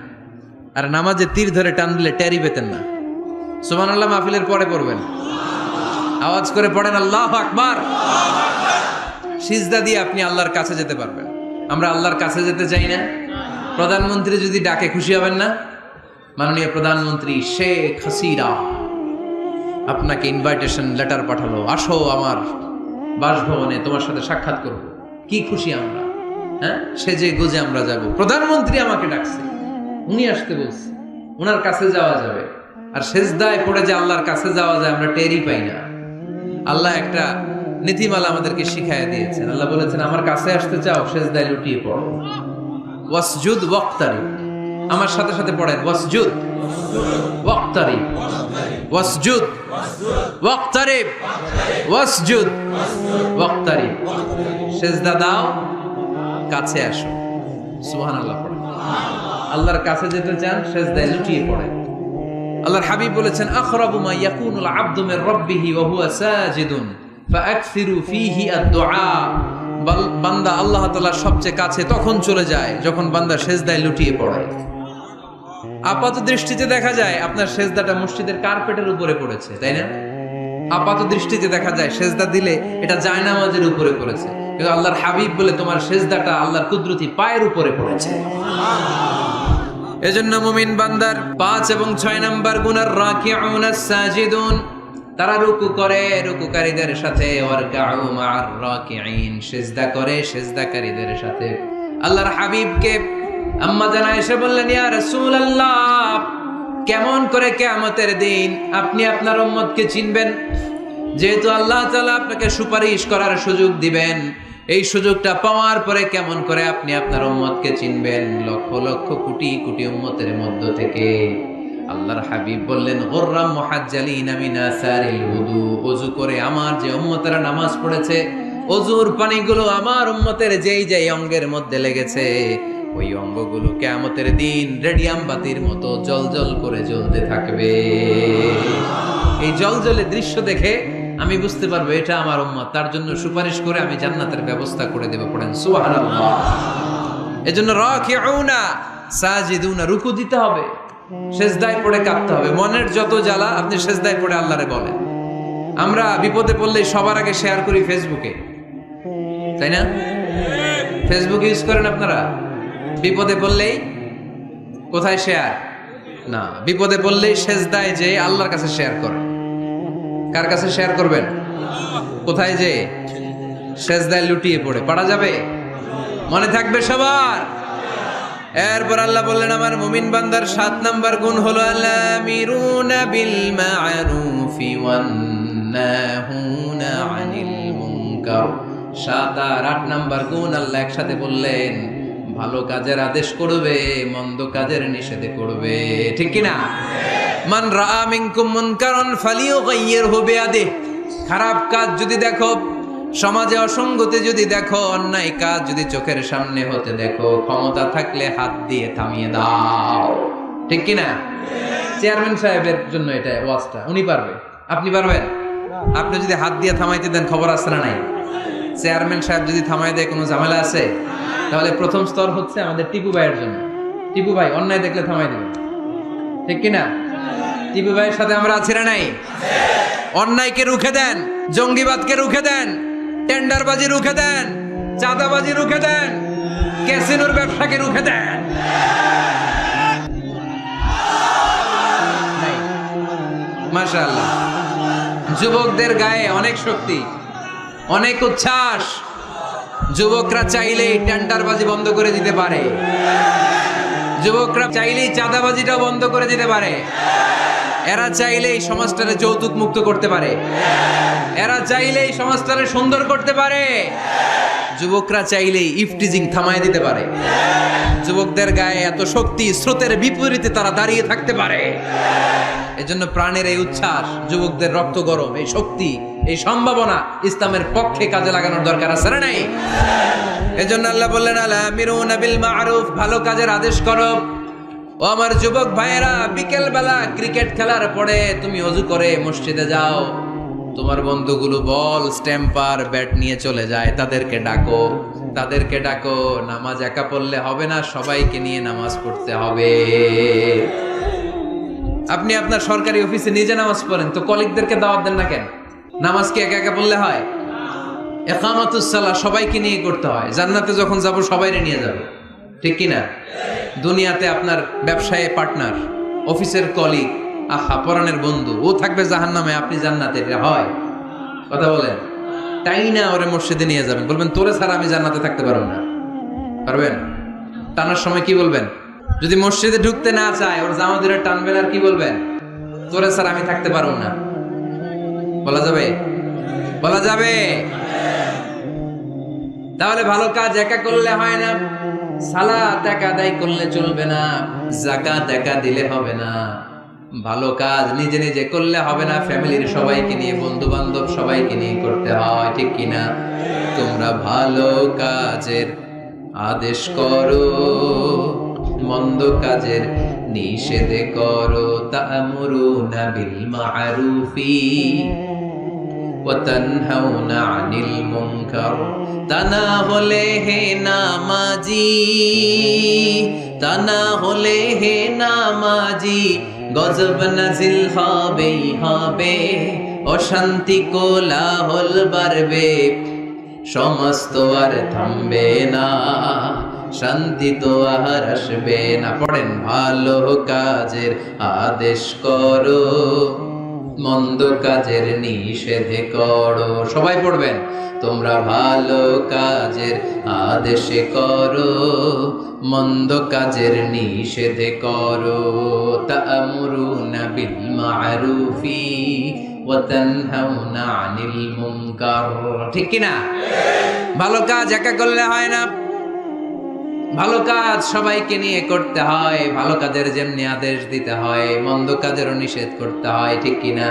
আর নামাজে তীর ধরে টান দিলে টেরই পেতেন না। সুবহানাল্লাহ মাহফিলের পরে পড়বেন, আওয়াজ করে পড়েন আল্লাহু আকবার। সিজদা দিয়ে আপনি আল্লাহর কাছে যেতে পারবেন। আমরা আল্লাহর কাছে যেতে চাই না? প্রধানমন্ত্রী যদি ডাকে খুশি হবেন না? মাননীয় প্রধানমন্ত্রী শেখ হাসিনা আপনাকে ইনভাইটেশন লেটার পাঠালো, আসো আমার বাসভবনে, তোমার সাথে সাক্ষাৎ করব। কি খুশি আমরা, হ্যাঁ? সেজে গুজে আমরা যাব। প্রধানমন্ত্রী আমাকে ডাকছে, উনি আসতে বলছে, ওনার কাছে যাওয়া যাবে। আর সেজদায় পড়ে যে আল্লাহর কাছে যাওয়া যায়, আমরা টেরই পাই না। আল্লাহ একটা নীতিমালা আমাদেরকে শিখাইয়া দিয়েছেন। আল্লাহ বলেছেন আমার কাছে আসতে চাও, সেজদায় লুটিয়ে পড়ো, ওয়াসজুদ ওয়াক্তারিব, আমার সাথে সাথে পড়েন, ওয়াসজুদ ওয়াক্তারিব, ওয়াসজুদ ওয়াক্তারিব, ওয়াসজুদ ওয়াক্তারিব। সেজদা দাও, কাছে আসো। সুবহানাল্লাহ পড়েন। আল্লাহর কাছে যেতে চান, সেজদায় লুটিয়ে পড়েন। আল্লাহর হাবিব বলেছেন, আখরাবু মা ইয়াকুনুল আবদু মির রাব্বিহি ওয়া হুয়া সাজিদুন ফাআকসিরু ফীহি আদ-দুআ। বান্দা আল্লাহ তাআলার সবচেয়ে কাছে তখন চলে যায় যখন বান্দা সেজদায় লুটিয়ে পড়ে। আপাত দৃষ্টিতে দেখা যায় আপনার সেজদাটা মসজিদের কার্পেটের উপরে পড়েছে, তাই না? আপাত দৃষ্টিতে দেখা যায় সেজদা দিলে এটা জায়নামাজের উপরে পড়েছে, কিন্তু আল্লাহর হাবিব বলে তোমার সেজদাটা আল্লাহর কুদরতি পায়ের উপরে পড়েছে। এজন্য মুমিন বান্দার 5 এবং 6 নাম্বার গুনার রাকিউনাস সাজিদুন, তারা রুকু করে রুকুকারীদের সাথে, ওয়ারকাউ মা'আর রাকিঈন, সিজদা করে সিজদাকারীদের সাথে। আল্লাহর হাবিবকে আম্মা জানা এসে বললেন, ইয়া রাসূলুল্লাহ, কেমন করে কিয়ামতের দিন আপনি আপনার উম্মতকে চিনবেন? যেহেতু আল্লাহ তাআলা আপনাকে সুপারিশ করার সুযোগ দিবেন, এই সুযোগটা পাওয়ার পরে কেমন করে আপনি আপনার উম্মতকে চিনবেন লক্ষ লক্ষ কোটি কোটি উম্মতের মধ্য থেকে? আল্লাহর হাবিব বললেন, গুররাম মুহাজ্জালিনা মিন আসারিল ওযু, ওযু করে আমার যে উম্মতেরা নামাজ পড়েছে, ওযুর পানিগুলো আমার উম্মতের যেই যেই অঙ্গের মধ্যে লেগেছে, ওই অঙ্গগুলো কিয়ামতের দিন রেডিয়াম বাতির মতো জ্বলজ্বল করে জ্বলতে থাকবে। এই জ্বলজ্বলে দৃশ্য দেখে আমি বুঝতে পারবো এটা আমার উম্মত, তার জন্য সুপারিশ করে আমি জান্নাতের ব্যবস্থা করে দেব। পড়েন সুবহানাল্লাহ। এজন্য রাকিউনা সাজিদুনা, রুকু দিতে হবে, সেজদায় পড়ে কাঁদতে হবে। মনের যত জ্বালা আপনি সেজদায় পড়ে আল্লাহরে বলেন। আমরা বিপদে পড়লেই সবার আগে শেয়ার করি ফেসবুকে, তাই না? ফেসবুক ইউজ করেন আপনারা? বিপদে পড়লেই কোথায় শেয়ার? না, বিপদে পড়লেই সেজদায় যে আল্লাহর কাছে শেয়ার করেন। কার কাছে শেয়ার করবেন? কোথায় যে? সেজদায় লুটিয়ে পড়ে। পারা যাবে? মনে থাকবে সবার? এরপর আল্লাহ বললেন, আমার মুমিন বান্দার 7 নাম্বার গুণ হলো আলামিরুনা বিল মা'রুফি ওয়ান নাহুনা আনিল মুনকার। 7 আর 8 নাম্বার গুণ আল্লাহ একসাথে বললেন, ভালো কাজের আদেশ করবে, মন্দ কাজের নিষেধ করবে। ঠিক কি না? মান রাআ মিনকুম মুনকারান ফালিয়ুগাইয়িরহু বিয়াদিহি, খারাপ কাজ যদি দেখো, সমাজে অসঙ্গতি যদি দেখো, অন্যায় কাজ যদি চোখের সামনে হতে দেখো, ক্ষমতা থাকলে হাত দিয়ে থামিয়ে দাও। ঠিক কি না? চেয়ারম্যান সাহেবের জন্য এটা ওয়াজটা, উনি পারবে, আপনি পারবেন? আপনি যদি হাত দিয়ে থামাইতে দেন, খবর আছে না নাই? চেয়ারম্যান সাহেব যদি থামাই দেয়, কোনো ঝামেলা আছে? তাহলে প্রথম স্তর হচ্ছে আমাদের টিপু ভাইয়ের জন্য। টিপু ভাই অন্যায় দেখলে থামাই দেবেন, ঠিক কিনা? টিপু ভাইয়ের সাথে আমরা আছি না নাই? অন্যায়কে রুখে দেন, জঙ্গিবাদকে রুখে দেন, টেন্ডারবাজি রুখে দেন, চাঁদাবাজি রুখে দেন, ক্যাসিনোর ব্যবসাকে রুখে দেন। মাশাআল্লাহ, যুবকদের গায়ে অনেক শক্তি, অনেক উচ্ছ্বাস। যুবকরা চাইলেই টেন্ডারবাজি বন্ধ করে দিতে পারে, যুবকরা চাইলেই চাঁদাবাজিটাও বন্ধ করে দিতে পারে, এরা চাইলেই সমাজটারে যৌতুক মুক্ত করতে পারে, এরা চাইলেই সমাজটারে সুন্দর করতে পারে, যুবকরা চাইলেই ইফটিজিং থামায় দিতে পারে। যুবকদের গায়ে এত শক্তি, স্রোতের বিপরীতে তারা দাঁড়িয়ে থাকতে পারে। এজন্য প্রাণের এই উচ্ছ্বাস, যুবকদের রক্ত গরম, এই শক্তি, এই সম্ভাবনা ইসলামের পক্ষে কাজে লাগানোর দরকার আছে না নাই? এজন্য আল্লাহ বললেন, আলামিরুনা বিল মা'রুফ, ভালো কাজের আদেশ করো। ও আমার যুবক ভাইয়েরা, বিকেল বেলা ক্রিকেট খেলার পরে তুমি ওযু করে মসজিদে যাও, তোমার বন্ধুগুলো বল, স্ট্যাম্পার, ব্যাট নিয়ে চলে যায়, তাদেরকে ডাকো, তাদেরকে ডাকো। নামাজ একা পড়লে হবে না, সবাইকে নিয়ে নামাজ পড়তে হবে। আপনি আপনার সরকারি অফিসে নিজে নামাজ পড়েন, তো কলিগদেরকে দাওয়াত দেন না কেন? নামাজ কি একা একা পড়লে হয়? ইকামাতুস সালাহ সবাইকে নিয়ে করতে হয়। জান্নাতে যখন যাব সবাইরে নিয়ে যাব, ঠিক কি না? দুনিয়াতে আপনার ব্যবসায়ে পার্টনার, অফিসের কলিগ, আহা পরাণের বন্ধু, ও থাকবে জাহান্নামে, আপনি জান্নাতে, এটা হয়? কথা বলেন। তাই না ওরে মসজিদে নিয়ে যাবেন, বলবেন তোরে ছাড়া আমি জান্নাতে থাকতে পারবো না। পারবেন? টানার সময় কি বলবেন? যদি মসজিদে ঢুকতে না চায়, ওর জামা ধরে টানবেন, আর কি বলবেন? তোরে ছাড়া আমি থাকতে পারবো না। বলা যাবে? বলা যাবে? তাহলে ভালো কাজ একা করলে হয় না, সালাত একা আদায় করলে চলবে না, যাকাত একা দিলে হবে না, ভালো কাজ নিজে নিজে করলে হবে না, ফ্যামিলির সবাইকে নিয়ে, বন্ধু বান্ধব সবাইকে নিয়ে করতে হয়, ঠিক কিনা? তোমরা ভালো কাজের আদেশ করো, মন্দ কাজের নিষেধ করো। তা'মুরুনা বিল মা'রুফি ওয়া তানহাউনা আনিল মুনকার। তা না হলে হে নামাজি, তা না হলে হে নামাজি, গজব নাজিল হবেই হবে, অশান্তি কোলাহল বাড়বে, সমাজ তো আর থামবে না, শান্তি তো আর আসবে না। পড়েন, ভালো কাজের আদেশ করো, মন্দ কাজের নিষেধ করো। সবাই পড়বেন, তোমরা ভালো কাজের আদেশ করো, মন্দ কাজের নিষেধ করো। তা'মুরুনা বিল মা'রুফি ওয়া তানহাউনা আনিল মুনকার। ঠিক কি না? ভালো কাজ একা করলে হয় না, ভালো কাজ সবাইকে নিয়ে করতে হয়। ভালো কাজের যেমনি আদেশ দিতে হয়, মন্দ কাজেরও নিষেধ করতে হয়, ঠিক কিনা?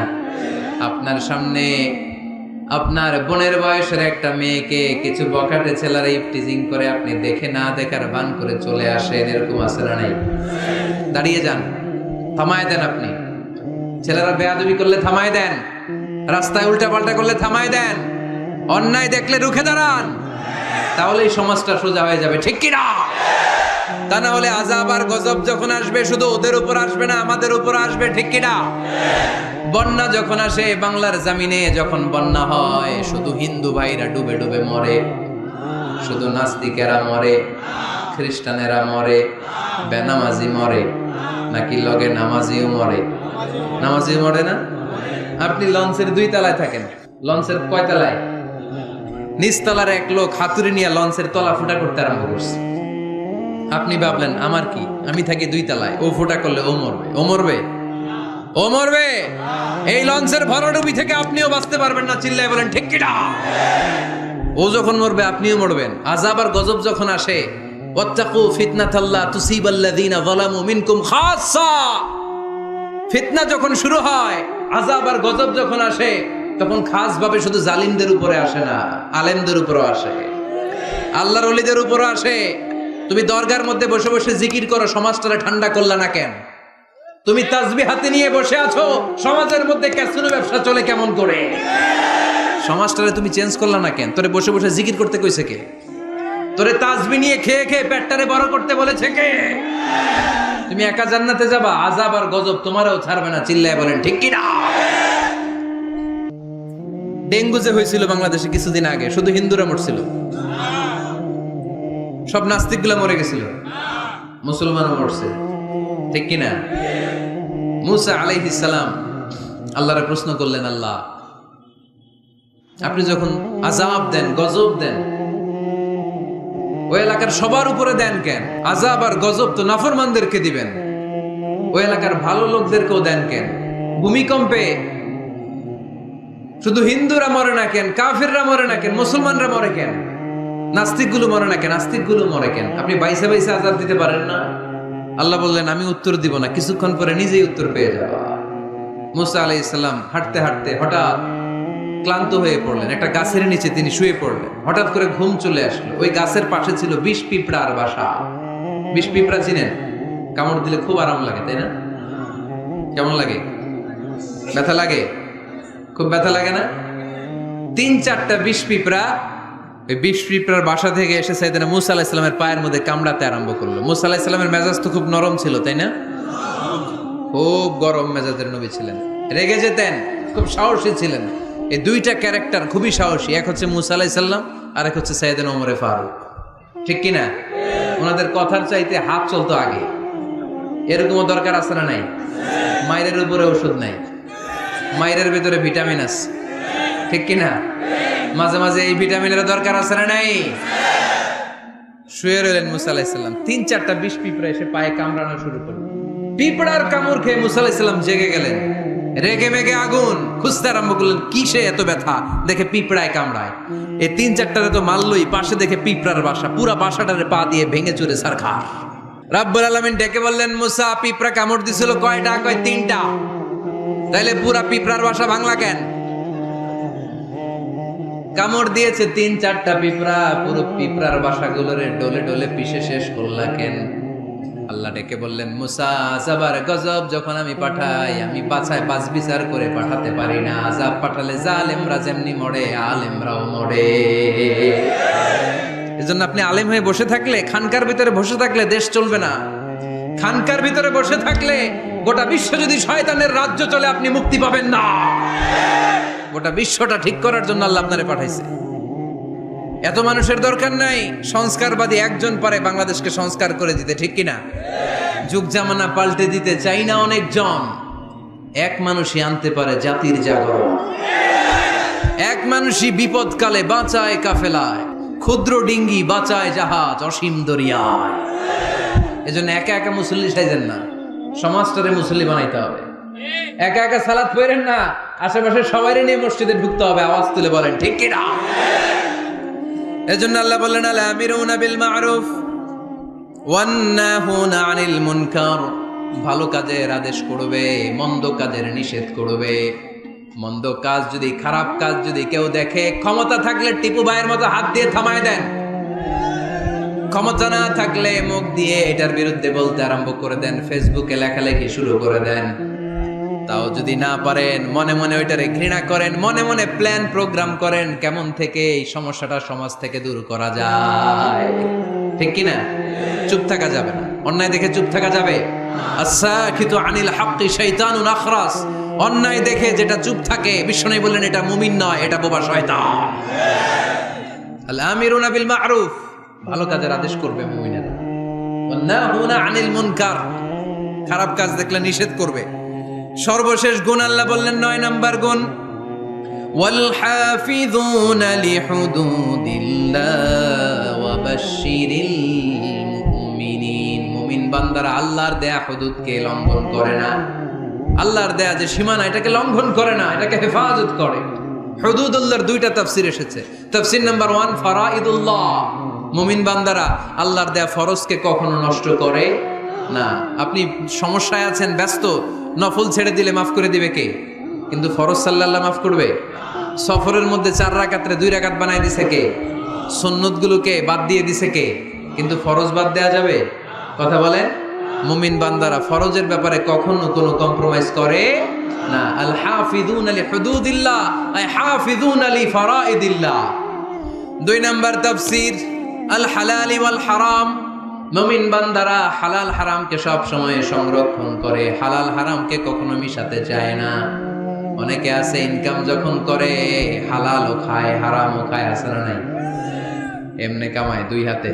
আপনার সামনে আপনার বোনের বয়সের একটা মেয়েকে কিছু বখাটে ছেলেরা ইফটিজিং করে, আপনি দেখে না দেখার ভান করে চলে আসেন, এরকম আছে না নাই? দাঁড়িয়ে যান, থামায় দেন। আপনি ছেলেরা বেয়াদবি করলে থামায় দেন, রাস্তায় উল্টা পাল্টা করলে থামায় দেন, অন্যায় দেখলে রুখে দাঁড়ান, তাহলে এই সমাজটা সোজা হয়ে যাবে, ঠিক কিনা? তা না হলে আযাব আর গজব যখন আসবে, শুধু ওদের উপর আসবে না, আমাদের উপর আসবে, ঠিক কিনা? বন্যা যখন আসে বাংলার জমিনে, যখন বন্যা হয়, শুধু হিন্দু ভাইরা ডুবে ডুবে মরে, শুধু নাস্তিকেরা মরে, খ্রিস্টানেরা মরে, বেনামাজি মরে, নাকি লগে নামাজিও মরে? নামাজিও মরে না? আপনি লঞ্চের 2 তলায় থাকেন, লঞ্চের কয় তলায়? নিচতলার এক লোক হাতুড়ি নিয়ে লঞ্চের তলা ফুটা করতে আরম্ভ করছে। আপনি ভাবলেন আমার কি, আমি থাকি 2 তলায়, ও ফুটা করলে ও মরবে, ও মরবে, ও মরবে। এই লঞ্চের ভরাডুবি থেকে আপনিও বাঁচতে পারবেন না, চিল্লায় বলেন ঠিক কিনা? ও যখন মরবে আপনিও মরবেন। আযাব আর গজব যখন আসে, ওয়াত্তাকু ফিতনাতাল্লা তুসিবাল্লাযিনা যালামু মিনকুম খাসসা, ফিতনা যখন শুরু হয়, আযাব আর গজব যখন আসে, তখন খাস ভাবে শুধু জালিমদের উপরে আসে না, আলেমদের উপরও আসে, আল্লাহর ওলিদের উপরও আসে। তুমি দরগার মধ্যে বসে বসে জিকির করো, সমাজটারে ঠান্ডা করলা না কেন? তুমি তাসবিহ হাতে নিয়ে বসে আছো, সমাজের মধ্যে ক্যাসিনো ব্যবসা চলে কেমন করে? সমাজটারে তুমি চেঞ্জ করলা না কেন? তোরে বসে বসে জিকির করতে কইছে কে? তোরে তাসবিহ নিয়ে খেয়ে খেয়ে পেটটারে বড় করতে বলেছে কে? তুমি একা জান্নাতে যাবা, আযাব আর গজব তোমারও ছাড়বে না, চিল্লায় বলেন ঠিক কি না? ডেঙ্গু যে হয়েছিল বাংলাদেশে কিছুদিন আগে, শুধু হিন্দুরা মরছিল, সব নাস্তিকগুলা মরে গেছিল, মুসলমানও মরছে, ঠিক কিনা? মুসা আলাইহিস সালাম আল্লাহরে প্রশ্ন করলেন, আল্লাহ আপনি যখন আযাব দেন, গজব দেন, ওই এলাকার সবার উপরে দেন কেন? আযাব আর গজব তো নাফরমানদেরকে দিবেন, ওই এলাকার ভালো লোকদেরকেও দেন কেন? ভূমিকম্পে শুধু হিন্দুরা মরে না কেন? কাফিররা মরে না কেন? মুসলমানরা মরে কেন? নাস্তিকগুলো মরে না কেন? নাস্তিকগুলো মরে কেন? আপনি বাইসে বাইসে আযাব দিতে পারেন না? আল্লাহ বললেন, আমি উত্তর দিব না, কিছুক্ষণ পরে নিজেই উত্তর পেয়ে যাবা। মুসা আলাইহিস সালাম হাঁটতে হাঁটতে হঠাৎ ক্লান্ত হয়ে পড়লেন, একটা গাছের নিচে তিনি শুয়ে পড়লেন। হঠাৎ করে ঘুম চলে আসলো। ওই গাছের পাশে ছিল বিষ পিঁপড়ার বাসা। বিষ পিঁপড়া চিনেন? কামড় দিলে খুব আরাম লাগে, তাই না? কেমন লাগে? ব্যথা লাগে? খুব ব্যথা লাগে না? 3-4টা বিষ পিঁপড়া ওই বিষ পিঁপড়ার বাসা থেকে এসে সাইয়েদনা মুসা আলাইহিস সালামের পায়ের মধ্যে কামড়াতে আরম্ভ করলো। মুসা আলাইহিস সালামের মেজাজ তো খুব নরম ছিল, তাই না? খুব গরম মেজাজের নবী ছিলেন, রেগে যেতেন, খুব সাহসী ছিলেন। এই 2টা ক্যারেক্টার খুবই সাহসী, এক হচ্ছে মুসা আলাইহিস সালাম, আর এক হচ্ছে সাইয়েদনা ওমরে ফারুক, ঠিক কিনা? ওনাদের কথার চাইতে হাত চলতো আগে। এরকমও দরকার আছে না নাই? মায়ের উপরে ওষুধ নাই, মায়ের ভিতরে ভিটামিন আছে, ঠিক কিনা? মাঝে মাঝে এই ভিটামিনের দরকার আছে না নাই? শুয়ে রইলেন মুসা আলাইহিস সালাম, 3-4টা বিষ পিঁপড়া এসে পায়ে কামড়ানো শুরু করলো। পিঁপড়ার কামড় খেয়ে মুসা আলাইহিস সালাম জেগে গেলেন। রেগে মেগে আগুন খুঁজতে আরম্ভ করলেন, কিসে এত ব্যথা, দেখে পিঁপড়ায় কামড়ায়। এই 3-4টারে তো মারলই, পাশে দেখে পিঁপড়ার বাসা, পুরা বাসাটারে পা দিয়ে ভেঙে চুরে ছারখার। রাব্বুল আলামিন ডেকে বললেন, মুসা পিঁপড়া কামড় দিছিল কয়টা? কয় 3টা। তাইলে পুরা পিঁপড়ার বাসা ভাঙলা কেন? কামড় দিয়েছে 3-4টা পিঁপড়া, পুরো পিঁপড়ার বাসাগুলোরে ডলে ডলে পিষে শেষ করলা কেন? আল্লাহ ডেকে বললেন, মুসা আযাবার গজব যখন আমি পাঠাই, আমি বাছায় বাছ বিচার করে পাঠাতে পারি না। আযাব পাঠালে জালেমরা যেমনি মরে, আলেমরাও মরে। এজন্য আপনি আলেম হয়ে বসে থাকলে, খানকার ভিতরে বসে থাকলে দেশ চলবে না। খানকার ভিতরে বসে থাকলে গোটা বিশ্ব যদি শয়তানের রাজ্য চলে, আপনি মুক্তি পাবেন না। গোটা বিশ্বটা ঠিক করার জন্য আল্লাহ আপনারে পাঠাইছে। এত মানুষের দরকার নাই, সংস্কারবাদী একজন পারে বাংলাদেশকে সংস্কার করে দিতে, ঠিক কিনা? যুগ জামানা পাল্টে দিতে চাই না অনেকজন, এক মানুষই আনতে পারে জাতির জাগরণ। এক মানুষই বিপদকালে বাঁচায় কাফেলায়, ক্ষুদ্র ডিঙ্গি বাঁচায় জাহাজ অসীম দরিয়ায়। এজন্য একা একা মুসল্লি সাইজেন না, সমাজটারে মুসল্লি বানাইতে হবে। একা একা সালাত পড়েন না, আশেপাশে সবাইরে নিয়ে মসজিদে ঢুকতে হবে। আওয়াজ তুলে বলেন ঠিক কিনা? এজন্য আল্লাহ বললেন, আল আমিরুনা বিল মারুফ ওয়ান নাহুনা আনিল মুনকার। ভালো কাজের আদেশ করবে, মন্দ কাজের নিষেধ করবে। মন্দ কাজ যদি, খারাপ কাজ যদি কেউ দেখে, ক্ষমতা থাকলে টিপু ভাইয়ের মতো হাত দিয়ে থামায় দেন। ক্ষমতা না থাকলে মুখ দিয়ে এটার বিরুদ্ধে বলতে আরম্ভ করে দেন, ফেসবুকে লেখালেখি শুরু করে দেন। তাও যদি না পারেন, মনে মনে ওইটারে ঘৃণা করেন, মনে মনে প্ল্যান প্রোগ্রাম করেন কেমন থেকে এই সমস্যাটা সমাজ থেকে দূর করা যায়, ঠিক কিনা? চুপ থাকা যাবে না, অন্যায় দেখে চুপ থাকা যাবে? আস-সাকিতু আনিল হাক্কি শাইতানুন আখরাস। অন্যায় দেখে যেটা চুপ থাকে, বিশ্বনবী বললেন এটা মুমিন নয়, এটা বোবা শয়তান। আল আমিরুনা বিল মারুফ, ভালো কাজের আদেশ করবে মুমিনেরা। ওয়ান নাহুনা আনিল মুনকার, খারাপ কাজ দেখলে নিষেধ করবে। সর্বশেষ গুণ আল্লাহ বললেন, 9 নাম্বার গুণ, ওয়াল হাফিযুনা লিহুদুদিল্লাহ ওয়া বাশশিরিল মুমিনিন। মুমিন বান্দারা আল্লাহর দেয়া হুদুদকে লঙ্ঘন করে না। আল্লাহর দেয়া যে সীমানা, এটাকে লঙ্ঘন করে না, এটাকে হেফাজত করে। হুদুদুল্লাহর 2টা তাফসীর এসেছে। তাফসীর নাম্বার 1, ফারাইদুল্লাহ। মুমিন বান্দারা আল্লাহর দেয়া ফরজকে কখনো নষ্ট করে না। আপনি সমস্যায় আছেন, ব্যস্ত, নফল ছেড়ে দিলে মাফ করে দিবে কে? কিন্তু ফরজ সাল্লাল্লাহ মাফ করবে? সফরের মধ্যে 4 রাকাতরে 2 রাকাত বানাই দিছে কে? সুন্নতগুলোকে বাদ দিয়ে দিছে কে? কিন্তু ফরজ বাদ দেয়া যাবে? কথা বলেন। মুমিন বান্দারা ফরজের ব্যাপারে কখনো কোনো কম্প্রোমাইজ করে না। আল হাফিযুনা লিহুদুদিল্লাহ আই হাফিযুনা লিফারাইদিল্লাহ। 2 নাম্বার তাফসীর, আল হালালি ওয়াল হারাম। মুমিন বান্দারা হালাল হারামকে সব সময় সংরক্ষণ করে, হালাল হারামকে কখনো মিশাতে চায় না। অনেকে আছে ইনকাম যখন করে হালালও খায় হারামও খায়, আছে না নাই? এমনি কামায় 2 হাতে,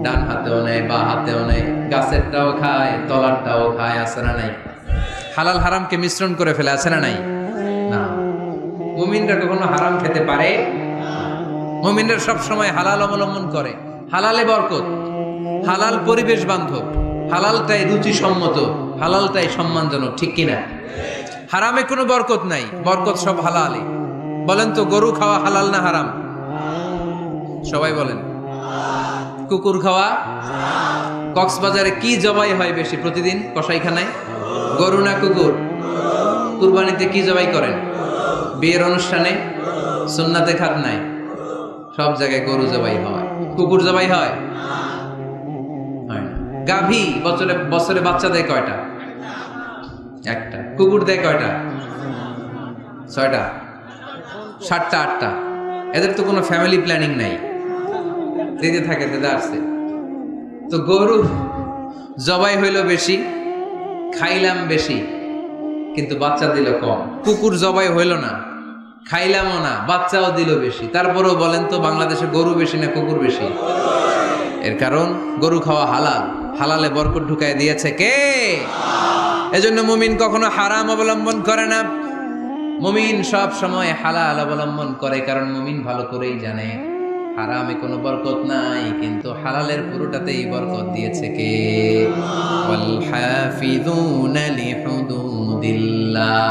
ডান হাতেও নেয় বা হাতেও নেয়, গাছেরটাও খায় তলারটাও খায়, আছে না নাই? হালাল হারামকে মিশ্রণ করে ফেলে, আছে না নাই? না, মুমিনরা কখনো হারাম খেতে পারে? মুমিনরা সব সময় হালাল অবলম্বন করে। হালালে বরকত, হালাল পরিবেশ বান্ধব, হালালটাই রুচিসম্মত, হালালটাই সম্মানজনক, ঠিক কিনা? হারামে কোনো বরকত নাই, বরকত সব হালালে। বলেন তো, গরু খাওয়া হালাল না হারাম? সবাই বলেন। কুকুর খাওয়া? কক্সবাজারে কি জবাই হয় বেশি প্রতিদিন কসাইখানায়? গরু না কুকুর? কুরবানিতে কি জবাই করেন? বিয়ের অনুষ্ঠানে, সুন্নাতে খাতনায়, সব জায়গায় গরু জবাই হয়। কুকুর জবাই হয়? গাভী বছরে বাচ্চা দেয় কয়টা? একটা। কুকুর দেয় কয়টা? 6টা, 7টা, 8টা। এদের তো কোনো ফ্যামিলি প্ল্যানিং নাই, দিতে থাকে আসছে। তো গরু জবাই হইল বেশি, খাইলাম বেশি, কিন্তু বাচ্চা দিল কম। কুকুর জবাই হইল না, খাইলামও না, বাচ্চাও দিল বেশি। তারপরেও বলেন তো, বাংলাদেশে গরু বেশি না কুকুর বেশি? এর কারণ গরু খাওয়া হালাল, হালালে বরকত ঢুকায় দিয়েছে কে? এজন্য মুমিন কখনো হারাম অবলম্বন করে না। মুমিন সব সময় হালাল অবলম্বন করে, কারণ মুমিন ভালো করেই জানে হারামে কোনো বরকত নাই, কিন্তু হালালের পুরোটাতেই বরকত দিয়েছে কে? ওয়াল হাফিযুনা লিহুদুদ দিল্লাহ।